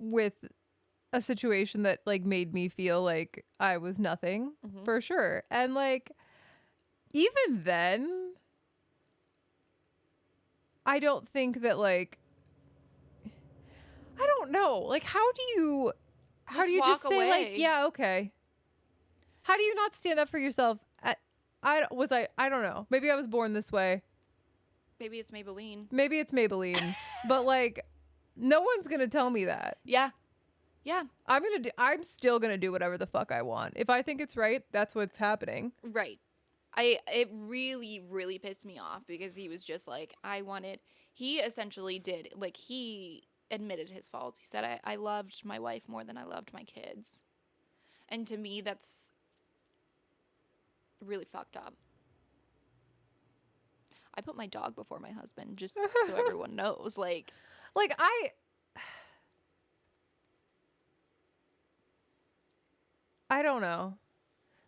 with a situation that like made me feel like I was nothing for sure. And like even then I don't think that like I don't know. Like how do you just walk say like away. yeah, okay. How do you not stand up for yourself? I don't know. Maybe I was born this way. Maybe it's Maybelline. Maybe it's Maybelline. But like no one's going to tell me that. Yeah. Yeah. I'm still going to do whatever the fuck I want. If I think it's right, that's what's happening. Right. It really, really pissed me off because he was just like, he essentially did, like, he admitted his faults. He said, I loved my wife more than I loved my kids. And to me, that's really fucked up. I put my dog before my husband, just so everyone knows. Like I don't know.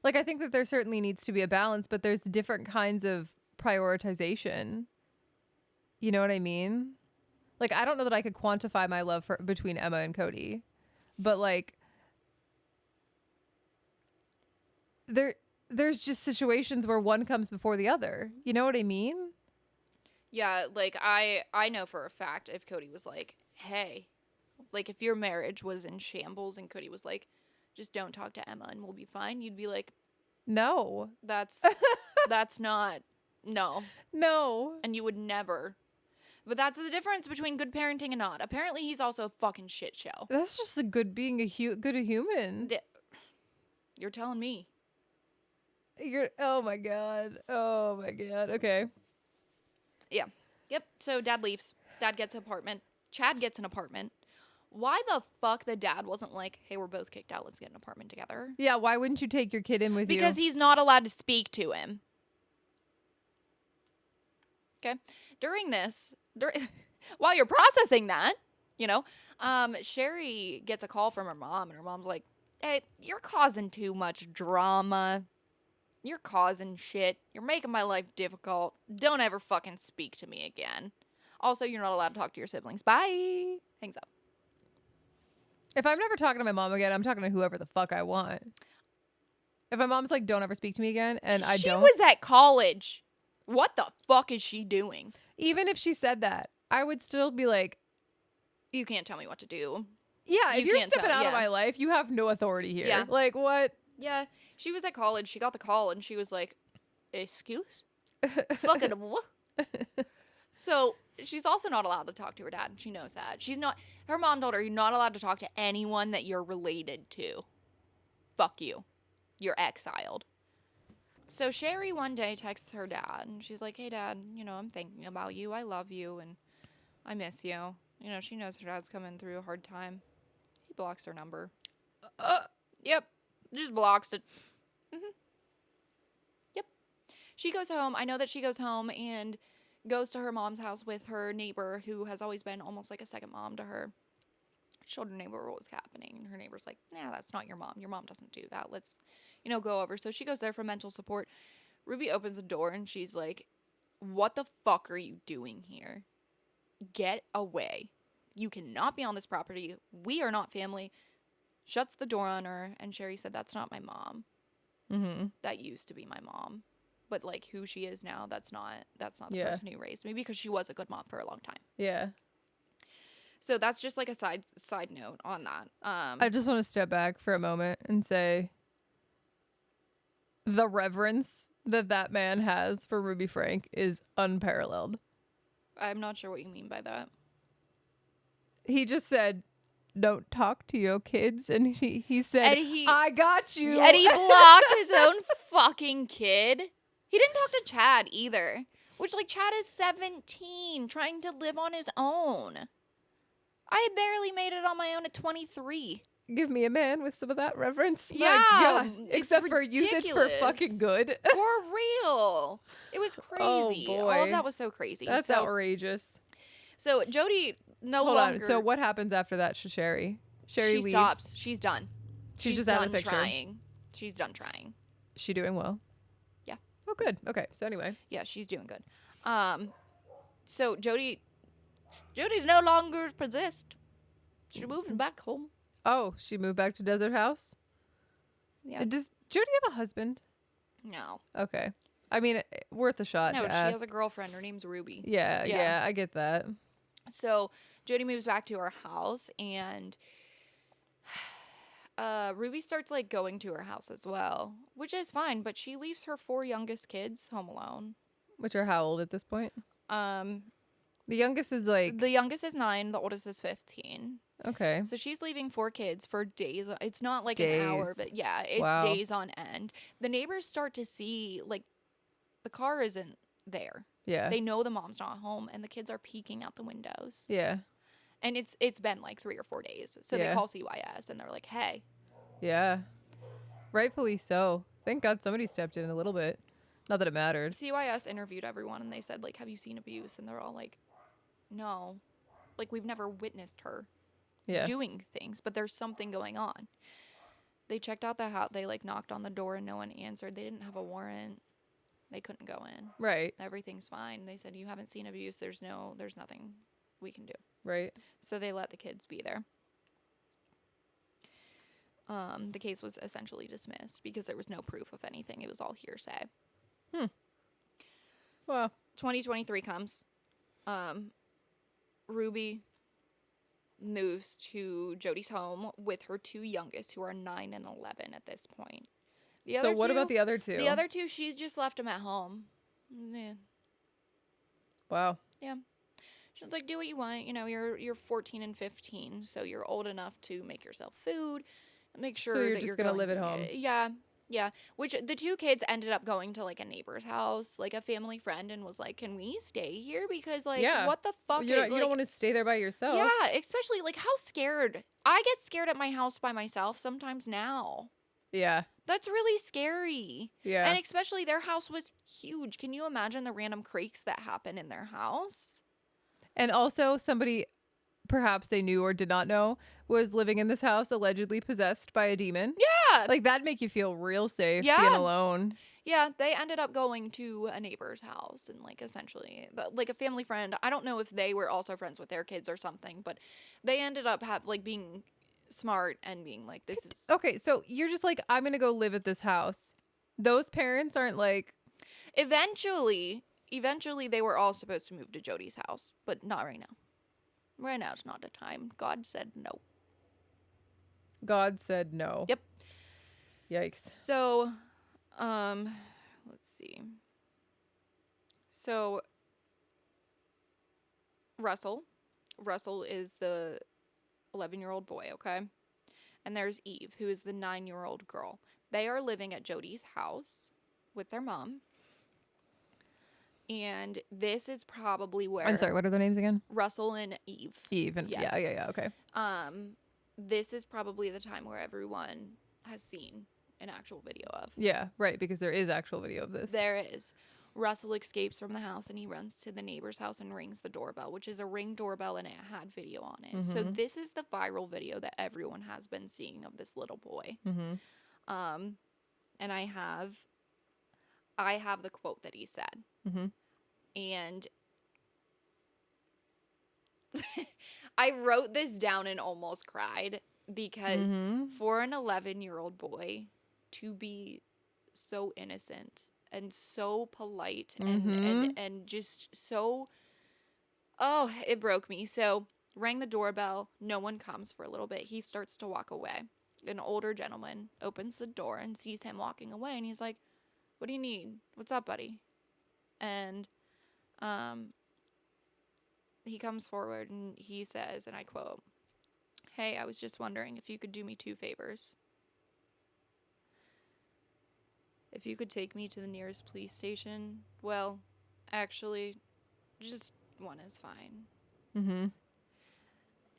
Like, I think that there certainly needs to be a balance, but there's different kinds of prioritization. You know what I mean? Like, I don't know that I could quantify my love between Emma and Cody, but like, there's just situations where one comes before the other. You know what I mean? yeah, like, I know for a fact if Cody was like, hey, like, if your marriage was in shambles and Cody was like, just don't talk to Emma and we'll be fine, you'd be like, No. that's not, no. No. And you would never. But that's the difference between good parenting and not. Apparently, he's also a fucking shit show. That's just being a human. You're telling me. Oh my god. Oh my god. Okay. Yeah. Yep. So dad leaves. Dad gets an apartment. Chad gets an apartment. Why the fuck the dad wasn't like, hey, we're both kicked out. Let's get an apartment together. Yeah. Why wouldn't you take your kid in with you? Because he's not allowed to speak to him. Okay. While you're processing that, Sherry gets a call from her mom, and her mom's like, hey, you're causing too much drama. You're causing shit. You're making my life difficult. Don't ever fucking speak to me again. Also, you're not allowed to talk to your siblings. Bye. Hangs up. If I'm never talking to my mom again, I'm talking to whoever the fuck I want. If my mom's like, don't ever speak to me again, and I don't. She was at college. What the fuck is she doing? Even if she said that, I would still be like, you can't tell me what to do. Yeah, if you're stepping out of my life, you have no authority here. Yeah. Like, what? Yeah, she was at college. She got the call, and she was like, excuse? Fucking what? So, she's also not allowed to talk to her dad, and she knows that. Her mom told her, you're not allowed to talk to anyone that you're related to. Fuck you. You're exiled. So Sherry one day texts her dad, and she's like, hey, Dad, I'm thinking about you. I love you, and I miss you. She knows her dad's coming through a hard time. He blocks her number. Yep. Just blocks it. Yep. She goes home. I know that she goes home and goes to her mom's house with her neighbor, who has always been almost like a second mom to her. She told her neighbor what was happening, and her neighbor's like, nah, that's not your mom. Your mom doesn't do that. Let's, go over. So she goes there for mental support. Ruby opens the door, and she's like, what the fuck are you doing here? Get away. You cannot be on this property. We are not family. Shuts the door on her, and Sherry said, that's not my mom. Mm-hmm. That used to be my mom. But, like, who she is now, that's not the person who raised me, because she was a good mom for a long time. Yeah. So that's just like a side note on that. I just want to step back for a moment and say the reverence that man has for Ruby Franke is unparalleled. I'm not sure what you mean by that. He just said, don't talk to your kids. And he said, I got you. And he blocked his own fucking kid. He didn't talk to Chad either. Which, like, Chad is 17, trying to live on his own. I barely made it on my own at 23. Give me a man with some of that reverence. Yeah. My God. Except for use it for fucking good. For real. It was crazy. Oh, boy. All of that was so crazy. That's outrageous. So Jody Hold on. So what happens after that to Sherry? Sherry leaves. Stops. She's done. She's just out of the picture. Trying. She's done trying. Is she doing well? Yeah. Oh, good. Okay. So anyway. Yeah, she's doing good. So Jody's no longer possessed. She moved back home. Oh, she moved back to Desert House? Yeah. And does Jody have a husband? No. Okay. I mean, worth a shot No, to she ask. has a girlfriend. Her name's Ruby. Yeah, I get that. So Jody moves back to her house, and Ruby starts like going to her house as well, which is fine, but she leaves her 4 youngest kids home alone. Which are how old at this point? Um, The youngest is like... the youngest is 9, the oldest is 15. Okay. So she's leaving 4 kids for days. It's not like Days. an hour, but yeah, it's Wow. days on end. The neighbors start to see like the car isn't there. Yeah. They know the mom's not home, and the kids are peeking out the windows. Yeah. And it's been like 3 or 4 days. So they Yeah. call CYS, and they're like, "Hey." Yeah. Rightfully so. Thank God somebody stepped in a little bit. Not that it mattered. CYS interviewed everyone, and they said, like, "Have you seen abuse?" And they're all like, "No. Like, we've never witnessed her Yeah. doing things, but there's something going on." They checked out the house. They, like, knocked on the door, and no one answered. They didn't have a warrant. They couldn't go in. Right. Everything's fine. They said, "You haven't seen abuse. There's nothing we can do." Right. So they let the kids be there. The case was essentially dismissed because there was no proof of anything. It was all hearsay. Well, 2023 comes. Ruby moves to Jody's home with her 2 youngest, who are 9 and 11 at this point. so what about the other two? The other 2, she just left them at home. Yeah. Wow. Yeah. She's like, do what you want. You know, you're 14 and 15, so you're old enough to make yourself food. Make sure So you're that just you're gonna going, live at home. Yeah. Yeah. Which the 2 kids ended up going to like a neighbor's house, like a family friend, and was like, "Can we stay here? Because like, Yeah. what the fuck?" You don't want to stay there by yourself. Yeah, especially like how scared. I get scared at my house by myself sometimes now. Yeah. That's really scary. Yeah. And especially their house was huge. Can you imagine the random creaks that happen in their house? And also somebody, perhaps they knew or did not know, was living in this house allegedly possessed by a demon. Yeah. Like that'd make you feel real safe Yeah. being alone. Yeah, they ended up going to a neighbor's house and like essentially like a family friend. I don't know if they were also friends with their kids or something, but they ended up being smart and being like, this is Okay, so you're just like, I'm gonna go live at this house. Those parents aren't like... Eventually they were all supposed to move to Jody's house, but not right now. Right now it's not the time. God said no. God said no. Yep. Yikes. So, let's see. So, Russell is the 11-year-old boy, okay? And there's Eve, who is the 9-year-old girl. They are living at Jody's house with their mom. And this is probably where... I'm sorry, what are their names again? Russell and Eve. Eve. And Yes. Yeah, okay. This is probably the time where everyone has seen an actual video of. Yeah, right, because there is actual video of this. There is. Russell escapes from the house and he runs to the neighbor's house and rings the doorbell, which is a Ring doorbell, and it had video on it. So this is the viral video that everyone has been seeing of this little boy. And I have the quote that he said. And I wrote this down and almost cried because for an 11-year-old boy to be so innocent and so polite and just so, oh, it broke me. So rang the doorbell. No one comes for a little bit. He starts to walk away. An older gentleman opens the door and sees him walking away, and he's like, "What do you need? What's up, buddy?" And he comes forward and he says, and I quote, "Hey, I was just wondering if you could do me 2 favors. If you could take me to the nearest police station, well, actually, just one is fine."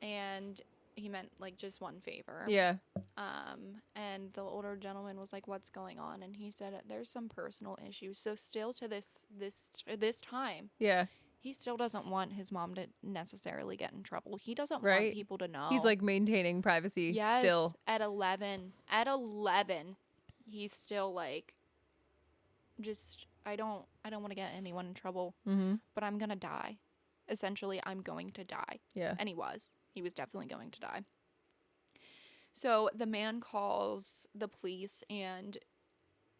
And he meant like just one favor. Yeah. And the older gentleman was like, "What's going on?" And he said, "There's some personal issues." So still to this time, Yeah. he still doesn't want his mom to necessarily get in trouble. He doesn't Right. want people to know. He's like maintaining privacy Yes, still. at 11, he's still like, just I don't want to get anyone in trouble, but I'm gonna die. Essentially, I'm going to die. Yeah. And he was. He was definitely going to die. So the man calls the police, and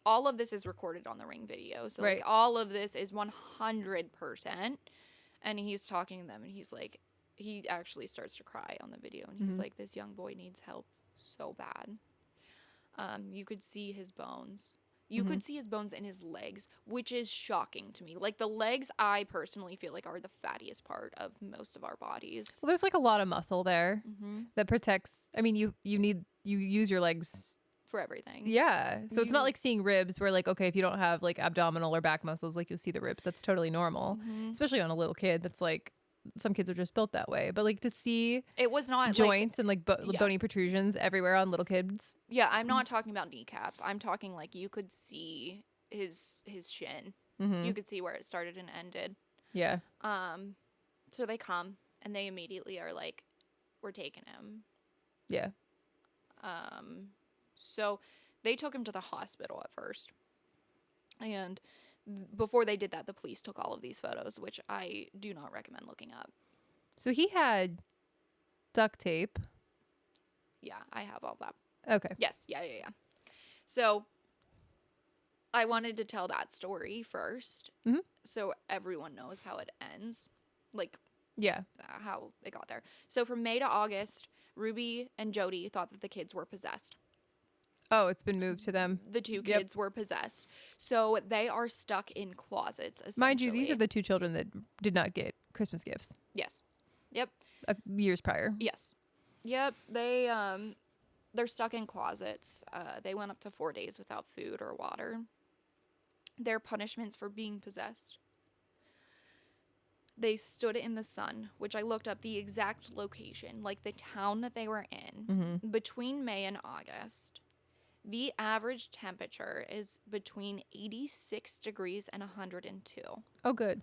all of this is recorded on the Ring video. So, Right. like, all of this is 100%. And he's talking to them, and he's like, he actually starts to cry on the video. And he's like, this young boy needs help so bad. You could see his bones. You could see his bones in his legs, which is shocking to me. Like, the legs, I personally feel like are the fattiest part of most of our bodies. Well, there's like a lot of muscle there that protects. I mean, you use your legs. For everything. Yeah. So it's not like seeing ribs where like, okay, if you don't have like abdominal or back muscles, like you'll see the ribs. That's totally normal, especially on a little kid. That's like, some kids are just built that way. But like to see It was not joints and like bony protrusions everywhere on little kids. Yeah, I'm not talking about kneecaps. I'm talking like you could see his shin. You could see where it started and ended. Yeah. So they come and they immediately are like, we're taking him. Yeah. So they took him to the hospital at first. And before they did that, the police took all of these photos, which I do not recommend looking up. So he had duct tape. Yeah, I have all that. Okay. Yes, yeah. So I wanted to tell that story first, so everyone knows how it ends, like Yeah. how it got there. So from May to August, Ruby and Jody thought that the kids were possessed. Oh, it's been moved to them. The two kids were possessed, so they are stuck in closets. Mind you, these are the two children that did not get Christmas gifts. Yes. Yep. Years prior. Yes. Yep. They're stuck in closets. They went up to 4 days without food or water. Their punishments for being possessed. They stood in the sun, which I looked up the exact location, like the town that they were in, between May and August. The average temperature is between 86 degrees and 102. Oh, good.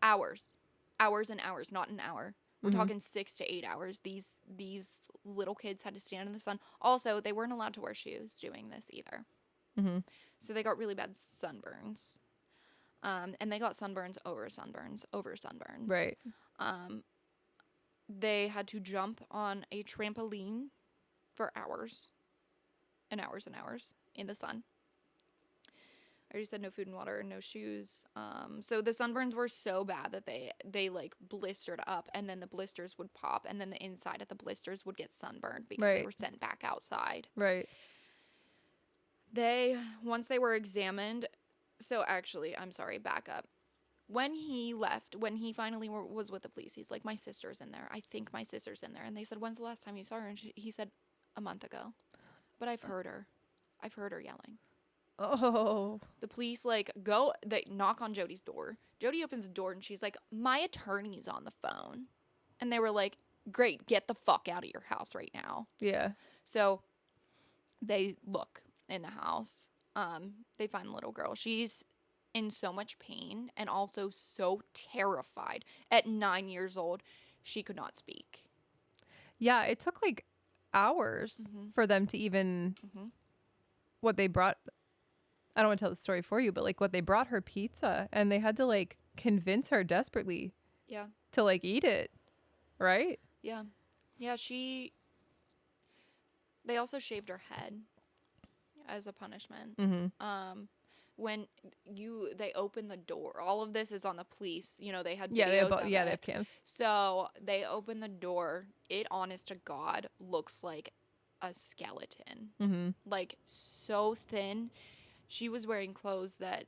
Hours and hours, not an hour. We're talking 6 to 8 hours. These little kids had to stand in the sun. Also, they weren't allowed to wear shoes doing this either. So they got really bad sunburns. And they got sunburns over sunburns over sunburns. Right. They had to jump on a trampoline for hours and hours and hours in the sun. I already said no food and water, no shoes. So the sunburns were so bad that they like blistered up, and then the blisters would pop, and then the inside of the blisters would get sunburned because they were sent back outside. Right. Once they were examined, so actually, I'm sorry, back up. When he left, when he finally was with the police, he's like, my sister's in there. I think my sister's in there. And they said, when's the last time you saw her? And he said, a month ago. But I've heard her. I've heard her yelling. Oh. The police, they knock on Jody's door. Jody opens the door, and she's like, my attorney's on the phone. And they were like, great, get the fuck out of your house right now. Yeah. So they look in the house. They find the little girl. She's in so much pain and also so terrified. At 9 years old, she could not speak. Yeah, it took like hours for them to even what they brought. I don't want to tell the story for you, but like what they brought her pizza, and they had to like convince her desperately to like eat it. Right? Yeah. Yeah, they also shaved her head as a punishment. When they open the door, all of this is on the police. You know, they had videos they have cams. So they open the door. It, honest to God, looks like a skeleton. Like, so thin. She was wearing clothes that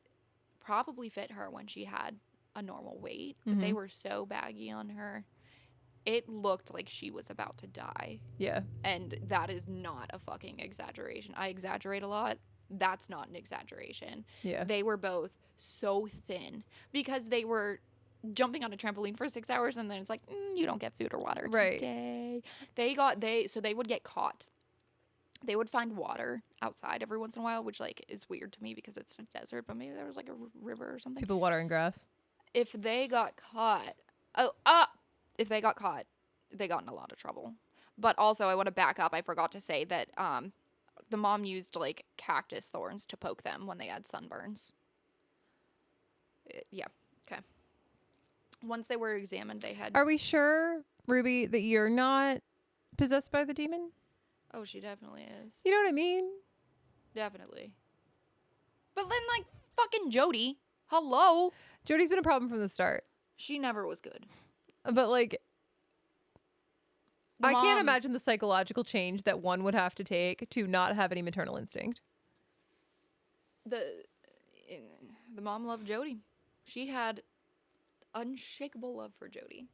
probably fit her when she had a normal weight, but they were so baggy on her. It looked like she was about to die. Yeah. And that is not a fucking exaggeration. I exaggerate a lot. That's not an exaggeration. Yeah. They were both so thin because they were jumping on a trampoline for 6 hours, and then it's like, you don't get food or water today. So they would get caught. They would find water outside every once in a while, which like is weird to me because it's a desert, but maybe there was like a river or something. People watering grass. If they got caught, they got in a lot of trouble. But also, I want to back up. I forgot to say that the mom used like cactus thorns to poke them when they had sunburns. Yeah. Okay. Once they were examined, they had. Are we sure, Ruby, that you're not possessed by the demon? Oh, she definitely is. You know what I mean? Definitely. But then, like, fucking Jody. Hello. Jody's been a problem from the start. She never was good. But, like, The I can't mom- imagine the psychological change that one would have to take to not have any maternal instinct. The mom loved Jody. She had unshakable love for Jody.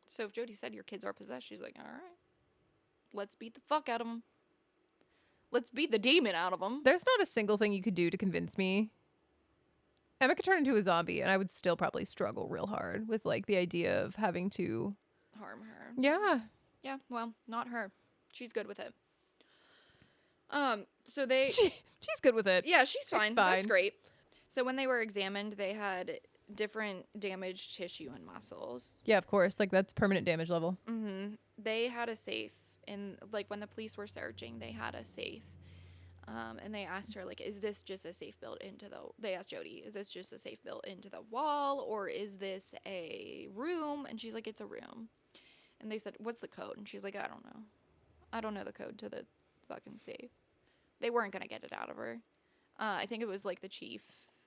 So if Jody said your kids are possessed, she's like, all right, let's beat the fuck out of them. Let's beat the demon out of them. There's not a single thing you could do to convince me. Emma could turn into a zombie, and I would still probably struggle real hard with, like, the idea of having to Harm her. Yeah. Yeah, well, not her. She's good with it. So they... She's good with it. Yeah, she's fine. That's fine. great. So when they were examined, they had different damaged tissue and muscles. Yeah, of course. Like, that's permanent damage level. Mm-hmm. They had a safe. And, like, when the police were searching, they had a safe. And they asked her, like, is this just a safe built into the... They asked Jody, is this just a safe built into the wall? Or is this a room? And she's like, it's a room. And they said, what's the code? And she's like, I don't know. I don't know the code to the fucking safe. They weren't going to get it out of her. I think it was, like, the chief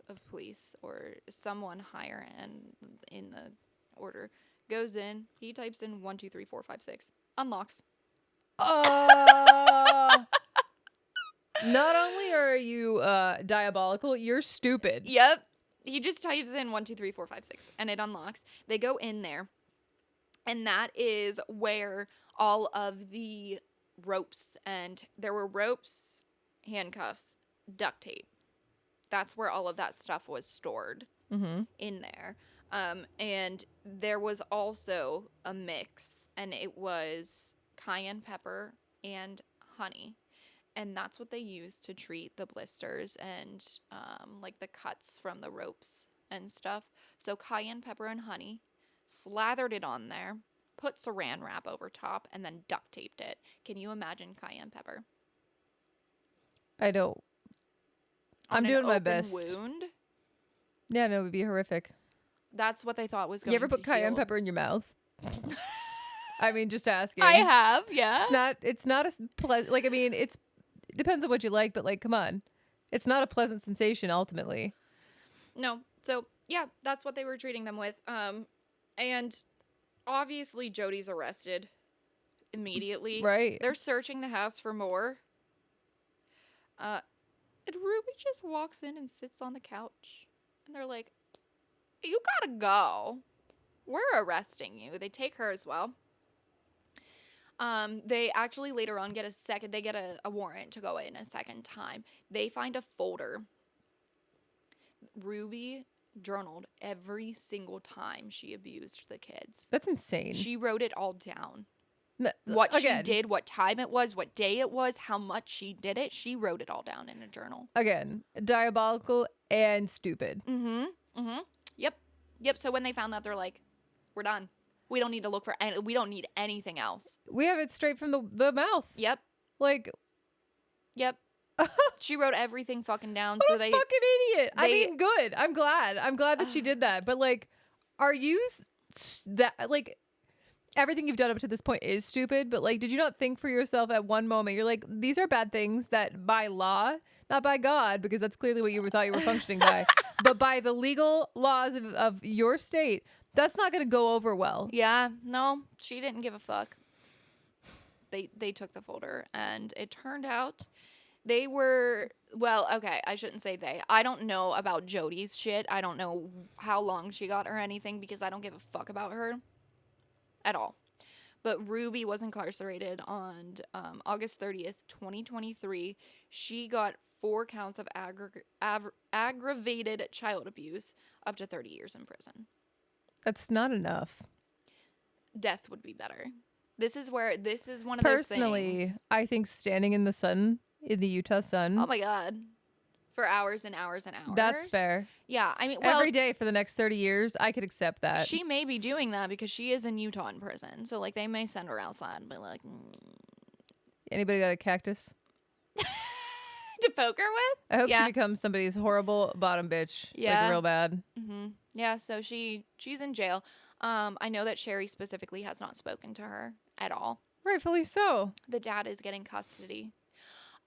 of police or someone higher end in the order goes in. He types in 1, 2, 3, 4, 5, 6. Unlocks. Not only are you diabolical, you're stupid. Yep. He just types in 1, 2, 3, 4, 5, 6, and it unlocks. They go in there, and that is where all of the ropes, and there were ropes, handcuffs, duct tape. That's where all of that stuff was stored in there. And there was also a mix, and it was cayenne pepper and honey. And that's what they used to treat the blisters and, like, the cuts from the ropes and stuff. So cayenne pepper and honey, slathered it on there, put saran wrap over top, and then duct taped it. Can you imagine cayenne pepper? I don't. I'm On doing an my open best. wound? Yeah, no, it would be horrific. That's what they thought was going You to ever put cayenne heal. pepper in your mouth? I mean, just asking. I have, yeah. It's not a pleasant, like, I mean, it depends on what you like, but, like, come on. It's not a pleasant sensation ultimately. No. So, yeah, that's what they were treating them with. And obviously Jody's arrested immediately. Right. They're searching the house for more. And Ruby just walks in and sits on the couch. And they're like, you gotta go. We're arresting you. They take her as well. They actually later on get a warrant to go in a second time. They find a folder. Ruby journaled every single time she abused the kids. That's insane. She wrote it all down. What She did, what time it was, what day it was, how much she did it. She wrote it all down in a journal. Again, diabolical and stupid. Yep. So when they found that, they're like, we're done. We don't need to look for we don't need anything else. We have it straight from the mouth. Yep. Like, She wrote everything fucking down. what So a they fucking idiot. I they- mean, good. I'm glad that she did that. But, like, are you like, everything you've done up to this point is stupid, but, like, did you not think for yourself at one moment, you're like, these are bad things that by law, not by God, because that's clearly what you thought you were functioning by, but by the legal laws of your state, that's not going to go over well. Yeah, no, she didn't give a fuck. They took the folder, and it turned out they were, well, okay, I shouldn't say they. I don't know about Jody's shit. I don't know how long she got or anything because I don't give a fuck about her at all. But Ruby was incarcerated on August 30th, 2023. She got 4 counts of aggravated child abuse, up to 30 years in prison. That's not enough. Death would be better. This is one of those Personally, things. I think standing in the sun, in the Utah sun, Oh my God. For hours and hours and hours. that's fair. Yeah. I mean, well, Every day for the next 30 years, I could accept that. she may be doing that because she is in Utah in prison. So, like, they may send her outside and be like, Anybody got a cactus? to poke her with? I hope Yeah. she becomes somebody's horrible bottom bitch. Yeah. Like, real bad. Mm-hmm. Yeah, so she's in jail. I know that Sherry specifically has not spoken to her at all. Rightfully so. The dad is getting custody.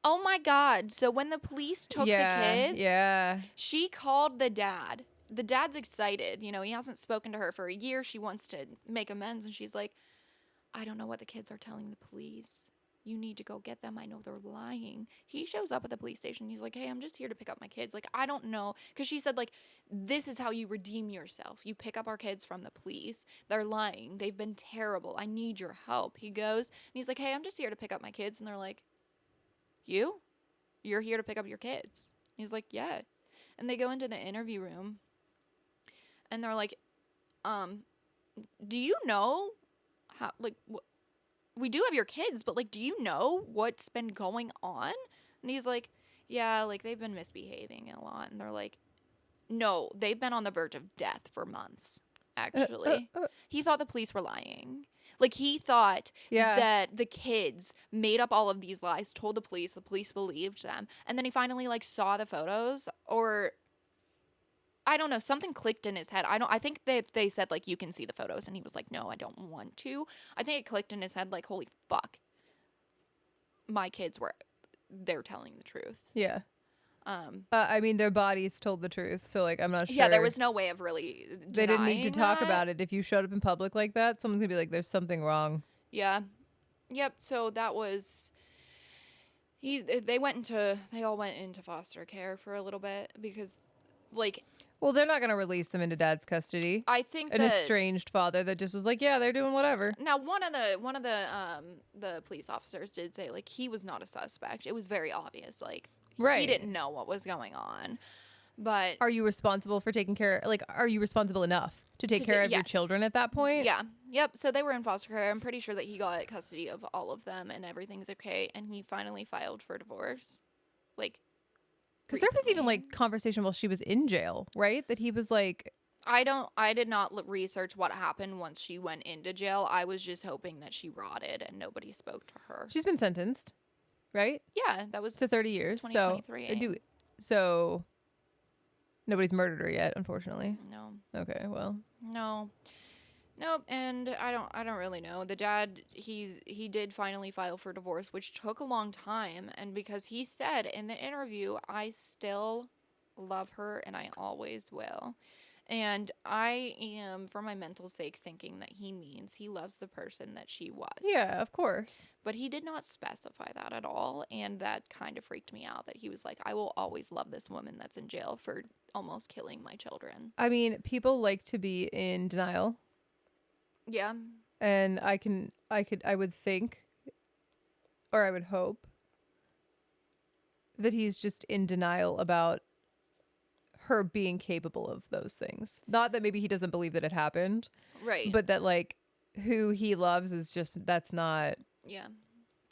Oh my God. So when the police took the Yeah, kids, yeah. she called the dad. The dad's excited. You know, he hasn't spoken to her for a year. She wants to make amends. And she's like, I don't know what the kids are telling the police. You need to go get them. I know they're lying. He shows up at the police station. He's like, hey, I'm just here to pick up my kids. Like, I don't know. Because she said, like, this is how you redeem yourself. You pick up our kids from the police. They're lying. They've been terrible. I need your help. He goes, and he's like, hey, I'm just here to pick up my kids. And they're like, you? You're here to pick up your kids. He's like, yeah. And they go into the interview room. And they're like, do you know how, like, we do have your kids, but like, do you know what's been going on? And he's like, yeah, like they've been misbehaving a lot. And they're like, no, they've been on the verge of death for months, actually. He thought the police were lying. Like, he thought Yeah. that the kids made up all of these lies, told the police believed them. And then he finally, like, saw the photos, or I don't know, something clicked in his head. I think that they said, like, you can see the photos, and he was like, no, I don't want to. I think it clicked in his head, like, holy fuck. My kids they're telling the truth. Yeah. I mean, their bodies told the truth, so like I'm not sure. Yeah, there was no way of really denying They didn't need to talk that. about it. If you showed up in public like that, someone's gonna be like, "There's something wrong." Yeah. Yep. So that was they all went into foster care for a little bit because, like, Well, they're not gonna release them into dad's custody. I think An that estranged father that just was like, "Yeah, they're doing whatever." now one of the police officers did say, like, he was not a suspect. It was very obvious, like, he Right. didn't know what was going on. But Are you responsible for taking care? Like, are you responsible enough to take care of your yes. children at that point? yeah, yep. So they were in foster care. I'm pretty sure that he got custody of all of them and everything's okay. And he finally filed for divorce, like, Because there was even recently. like conversation while she was in jail, right? That he was like, I did not research what happened once she went into jail. I was just hoping that she rotted and nobody spoke to her. she's been sentenced, right, Yeah, that was to 30 years. So 2023. so nobody's murdered her yet, unfortunately. No. Okay, well, No. Nope, and I don't really know. The dad, he did finally file for divorce, which took a long time, and because he said in the interview, I still love her and I always will. And I am, for my mental sake, thinking that he means he loves the person that she was. yeah, of course. But he did not specify that at all, and that kind of freaked me out that he was like, I will always love this woman that's in jail for almost killing my children. I mean, people like to be in denial, Yeah. and I would think, or I would hope, that he's just in denial about her being capable of those things. Not that maybe he doesn't believe that it happened, Right. but that like who he loves is just that's not. Yeah.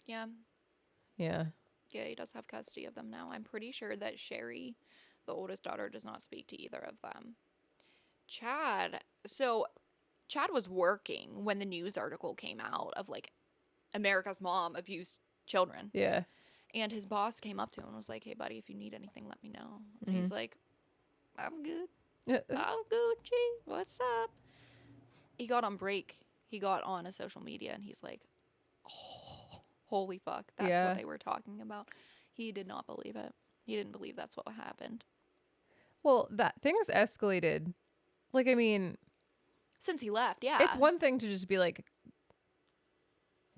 Yeah. Yeah. Yeah, he does have custody of them now. I'm pretty sure that Sherry, the oldest daughter, does not speak to either of them. Chad was working when the news article came out of, like, America's mom abused children. Yeah. And his boss came up to him and was like, hey, buddy, if you need anything, let me know. And he's like, I'm good. I'm good, G. What's up? He got on break. He got on a social media and he's like, oh, holy fuck. That's Yeah. what they were talking about. He did not believe it. He didn't believe that's what happened. Well, that things escalated. Like, I mean, Since he left, yeah. it's one thing to just be like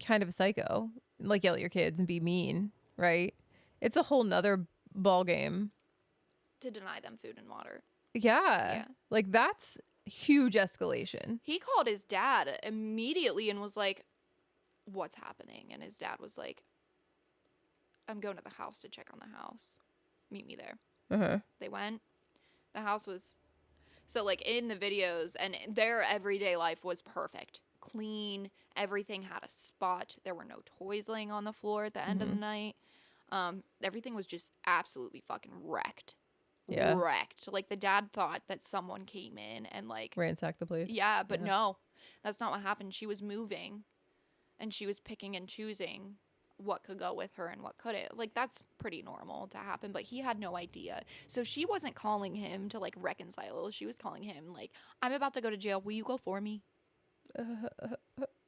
kind of a psycho, like yell at your kids and be mean, right? It's a whole nother ball game. to deny them food and water. Yeah. Like that's huge escalation. He called his dad immediately and was like, what's happening? And his dad was like, I'm going to the house to check on the house. Meet me there. Uh-huh. They went. The house was, so like in the videos, and their everyday life was perfect. Clean. Everything had a spot. There were no toys laying on the floor at the end of the night. Everything was just absolutely fucking wrecked. Yeah. Wrecked. Like, the dad thought that someone came in and, like, Ransack the place. yeah, but Yeah. no, that's not what happened. She was moving and she was picking and choosing what could go with her and what couldn't. Like, that's pretty normal to happen, but he had no idea. So she wasn't calling him to, like, reconcile. She was calling him, like, I'm about to go to jail. Will you go for me?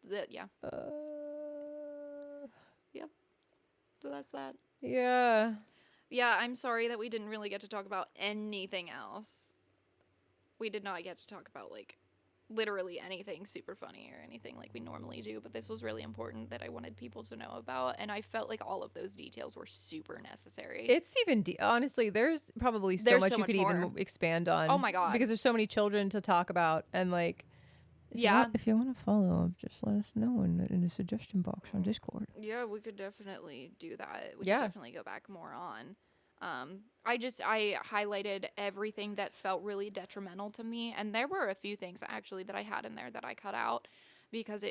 Yeah. Yep. So that's that. Yeah. Yeah, I'm sorry that we didn't really get to talk about anything else. We did not get to talk about, like, literally anything super funny or anything like we normally do, but this was really important that I wanted people to know about, and I felt like all of those details were super necessary. It's even honestly, there's probably so There's much so you much could more. even expand on. Oh my God. Because there's so many children to talk about, and like, Yeah. if you want to follow, just let us know in the suggestion box on Discord. Yeah, we could definitely do that. We Yeah. could definitely go back more on. I highlighted everything that felt really detrimental to me, and there were a few things actually that I had in there that I cut out because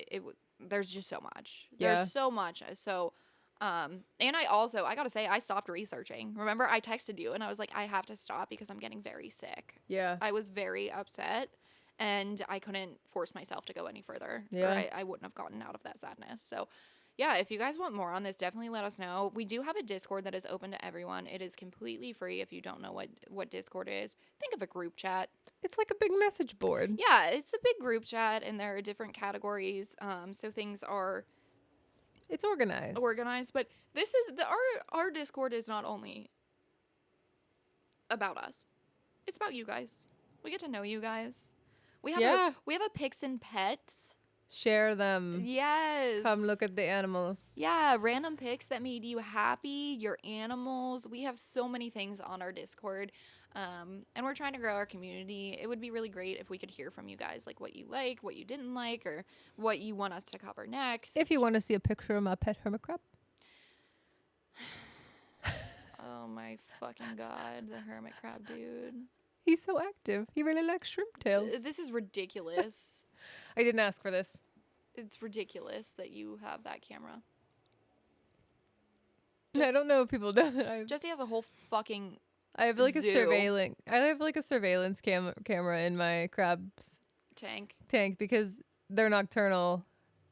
there's just so much. Yeah. There's so much. So, and I gotta say, I stopped researching. Remember, I texted you and I was like, I have to stop because I'm getting very sick. Yeah. I was very upset and I couldn't force myself to go any further. Yeah. Or I wouldn't have gotten out of that sadness. So, yeah, if you guys want more on this, definitely let us know. We do have a Discord that is open to everyone. It is completely free if you don't know what Discord is. Think of a group chat. It's like a big message board. Yeah, it's a big group chat, and there are different categories. So things are It's organized. but this is our Discord is not only about us. It's about you guys. We get to know you guys. We have a Picks and Pets. Share them. Yes. Come look at the animals. Yeah, random pics that made you happy, your animals. We have so many things on our Discord. And we're trying to grow our community. It would be really great if we could hear from you guys, like what you didn't like, or what you want us to cover next. If you want to see a picture of my pet hermit crab. Oh my fucking God, the hermit crab dude. He's so active. He really likes shrimp tails. This is ridiculous. I didn't ask for this. It's ridiculous that you have that camera. I don't know if people know that. Jesse has a whole fucking I have like zoo. I have like a surveillance camera in my crab's tank. because they're nocturnal,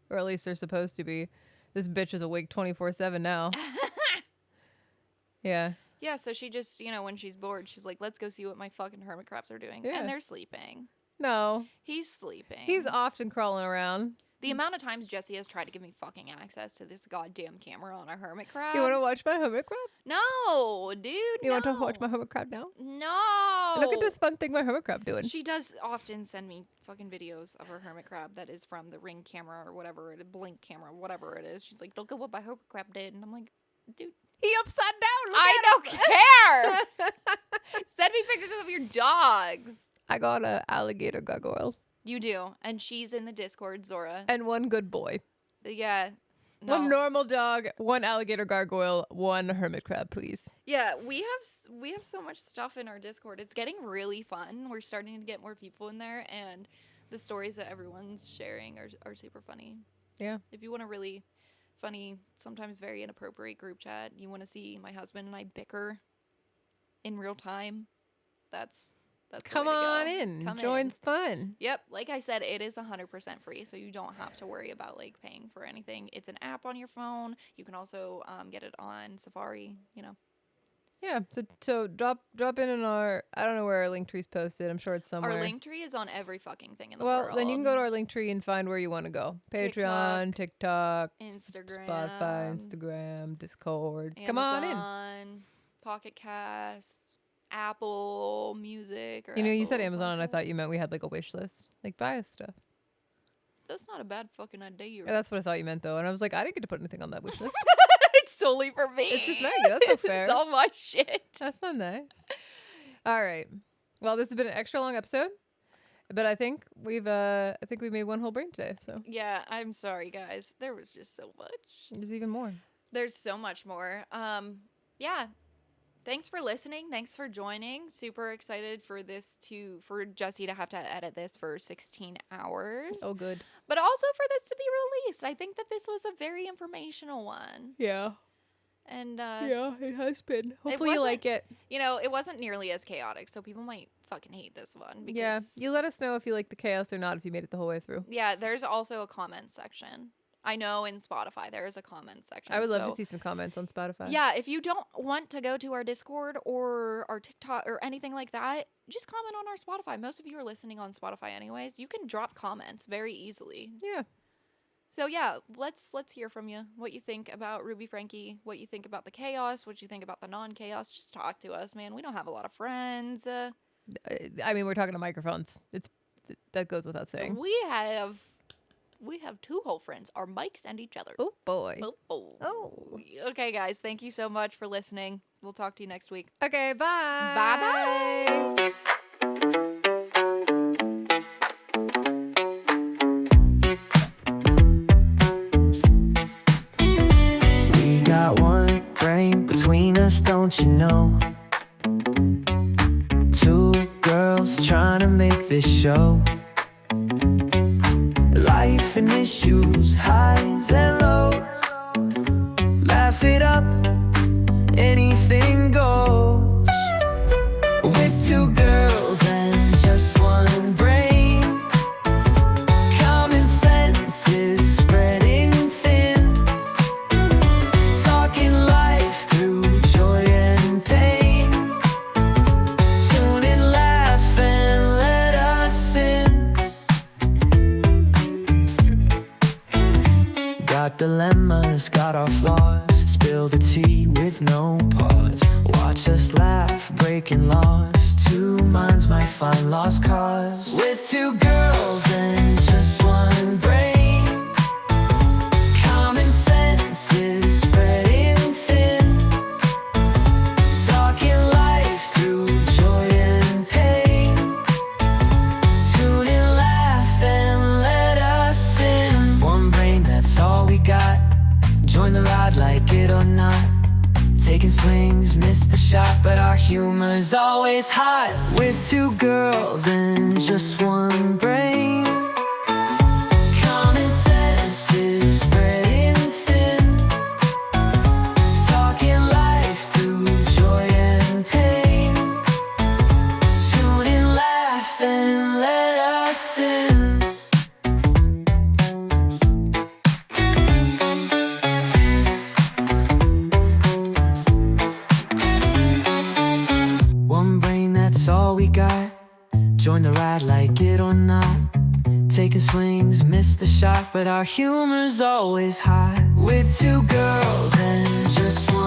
or at least they're supposed to be. This bitch is awake 24/7 now. Yeah. Yeah, so she just, when she's bored, she's like, let's go see what my fucking hermit crabs are doing. Yeah. And they're sleeping. No. He's sleeping. He's often crawling around. The amount of times Jesse has tried to give me fucking access to this goddamn camera on a hermit crab. You want to watch my hermit crab? No, dude, You want to watch my hermit crab now? No. Look at this fun thing my hermit crab doing. She does often send me fucking videos of her hermit crab that is from the Ring camera or whatever it is, Blink camera, whatever it is. She's like, look at what my hermit crab did. And I'm like, dude. He upside down. Look I at don't care. Send me pictures of your dogs. I got a alligator gargoyle. You do. And she's in the Discord, Zora. And one good boy. Yeah. No. One normal dog, one alligator gargoyle, one hermit crab, please. Yeah, we have so much stuff in our Discord. It's getting really fun. We're starting to get more people in there, and the stories that everyone's sharing are super funny. Yeah. If you want a really funny, sometimes very inappropriate group chat, you want to see my husband and I bicker in real time, that's Come on in. Join the fun. Yep. Like I said, it is 100% free, so you don't have to worry about like paying for anything. It's an app on your phone. You can also get it on Safari, Yeah. So drop in our, I don't know where our link tree's posted. I'm sure it's somewhere. Our link tree is on every fucking thing in the world. Well, then you can go to our link tree and find where you want to go. Patreon, TikTok, Instagram, Spotify, Instagram, Discord. Amazon, Come on in. Pocket Cast, Apple Music. Or You said Apple Amazon, and I Podcast. thought you meant we had like a wish list. Like, buy us stuff. That's not a bad fucking idea. Yeah, that's what I thought you meant, though. And I was like, I didn't get to put anything on that wish list. It's solely for me. It's just Maggie. That's so fair. It's all my shit. That's not nice. All right. Well, this has been an extra long episode, but I think we made one whole brain today. So Yeah, I'm sorry, guys. There was just so much. there's even more. There's so much more. Yeah. Thanks for listening. Thanks for joining. Super excited for Jesse to have to edit this for 16 hours. Oh, good. But also for this to be released. I think that this was a very informational one. Yeah. And Yeah, it has been. Hopefully you wasn't- like it. it wasn't nearly as chaotic, so people might fucking hate this one. Yeah. Because You let us know if you like the chaos or not, if you made it the whole way through. yeah, there's also a comment section I know in Spotify there is a comment section. I would love so to see some comments on Spotify. yeah, if you don't want to go to our Discord or our TikTok or anything like that, just comment on our Spotify. Most of you are listening on Spotify anyways. You can drop comments very easily. Yeah. So yeah, let's hear from you. What you think about Ruby Franke, what you think about the chaos, what you think about the non-chaos. Just talk to us, man. We don't have a lot of friends. I mean, we're talking to microphones. That goes without saying. We have two whole friends, our mics and each other. Oh boy. Oh. Okay, guys, thank you so much for listening. We'll talk to you next week. Okay, bye. Bye-bye. We got one brain between us, don't you know? Two girls trying to make this show. Life and issues, highs and lows. Laugh it up, anything goes. With two girls and just one brain. Common sense is spreading thin. Talking life through joy and pain. Tune in, laugh and let us in. Got dilemmas, got our flaws. Spill the tea with no pause. Watch us laugh, breaking laws. Two minds might find lost cause. With two girls and just one brain. Common sense is spreading thin. Talking life through joy and pain. Tune in, laugh and let us in. One brain, that's all we got. Join the ride, like it or not. Taking swings, miss the shot, but our humor's always hot. With two girls and just one brain. Common sense is spreading thin. Talking life through joy and pain. Tune in, laugh and let us in. One brain, that's all we got. Join the ride, like it or not. Taking swings, miss the shot, but our humor's always hot. With two girls and just one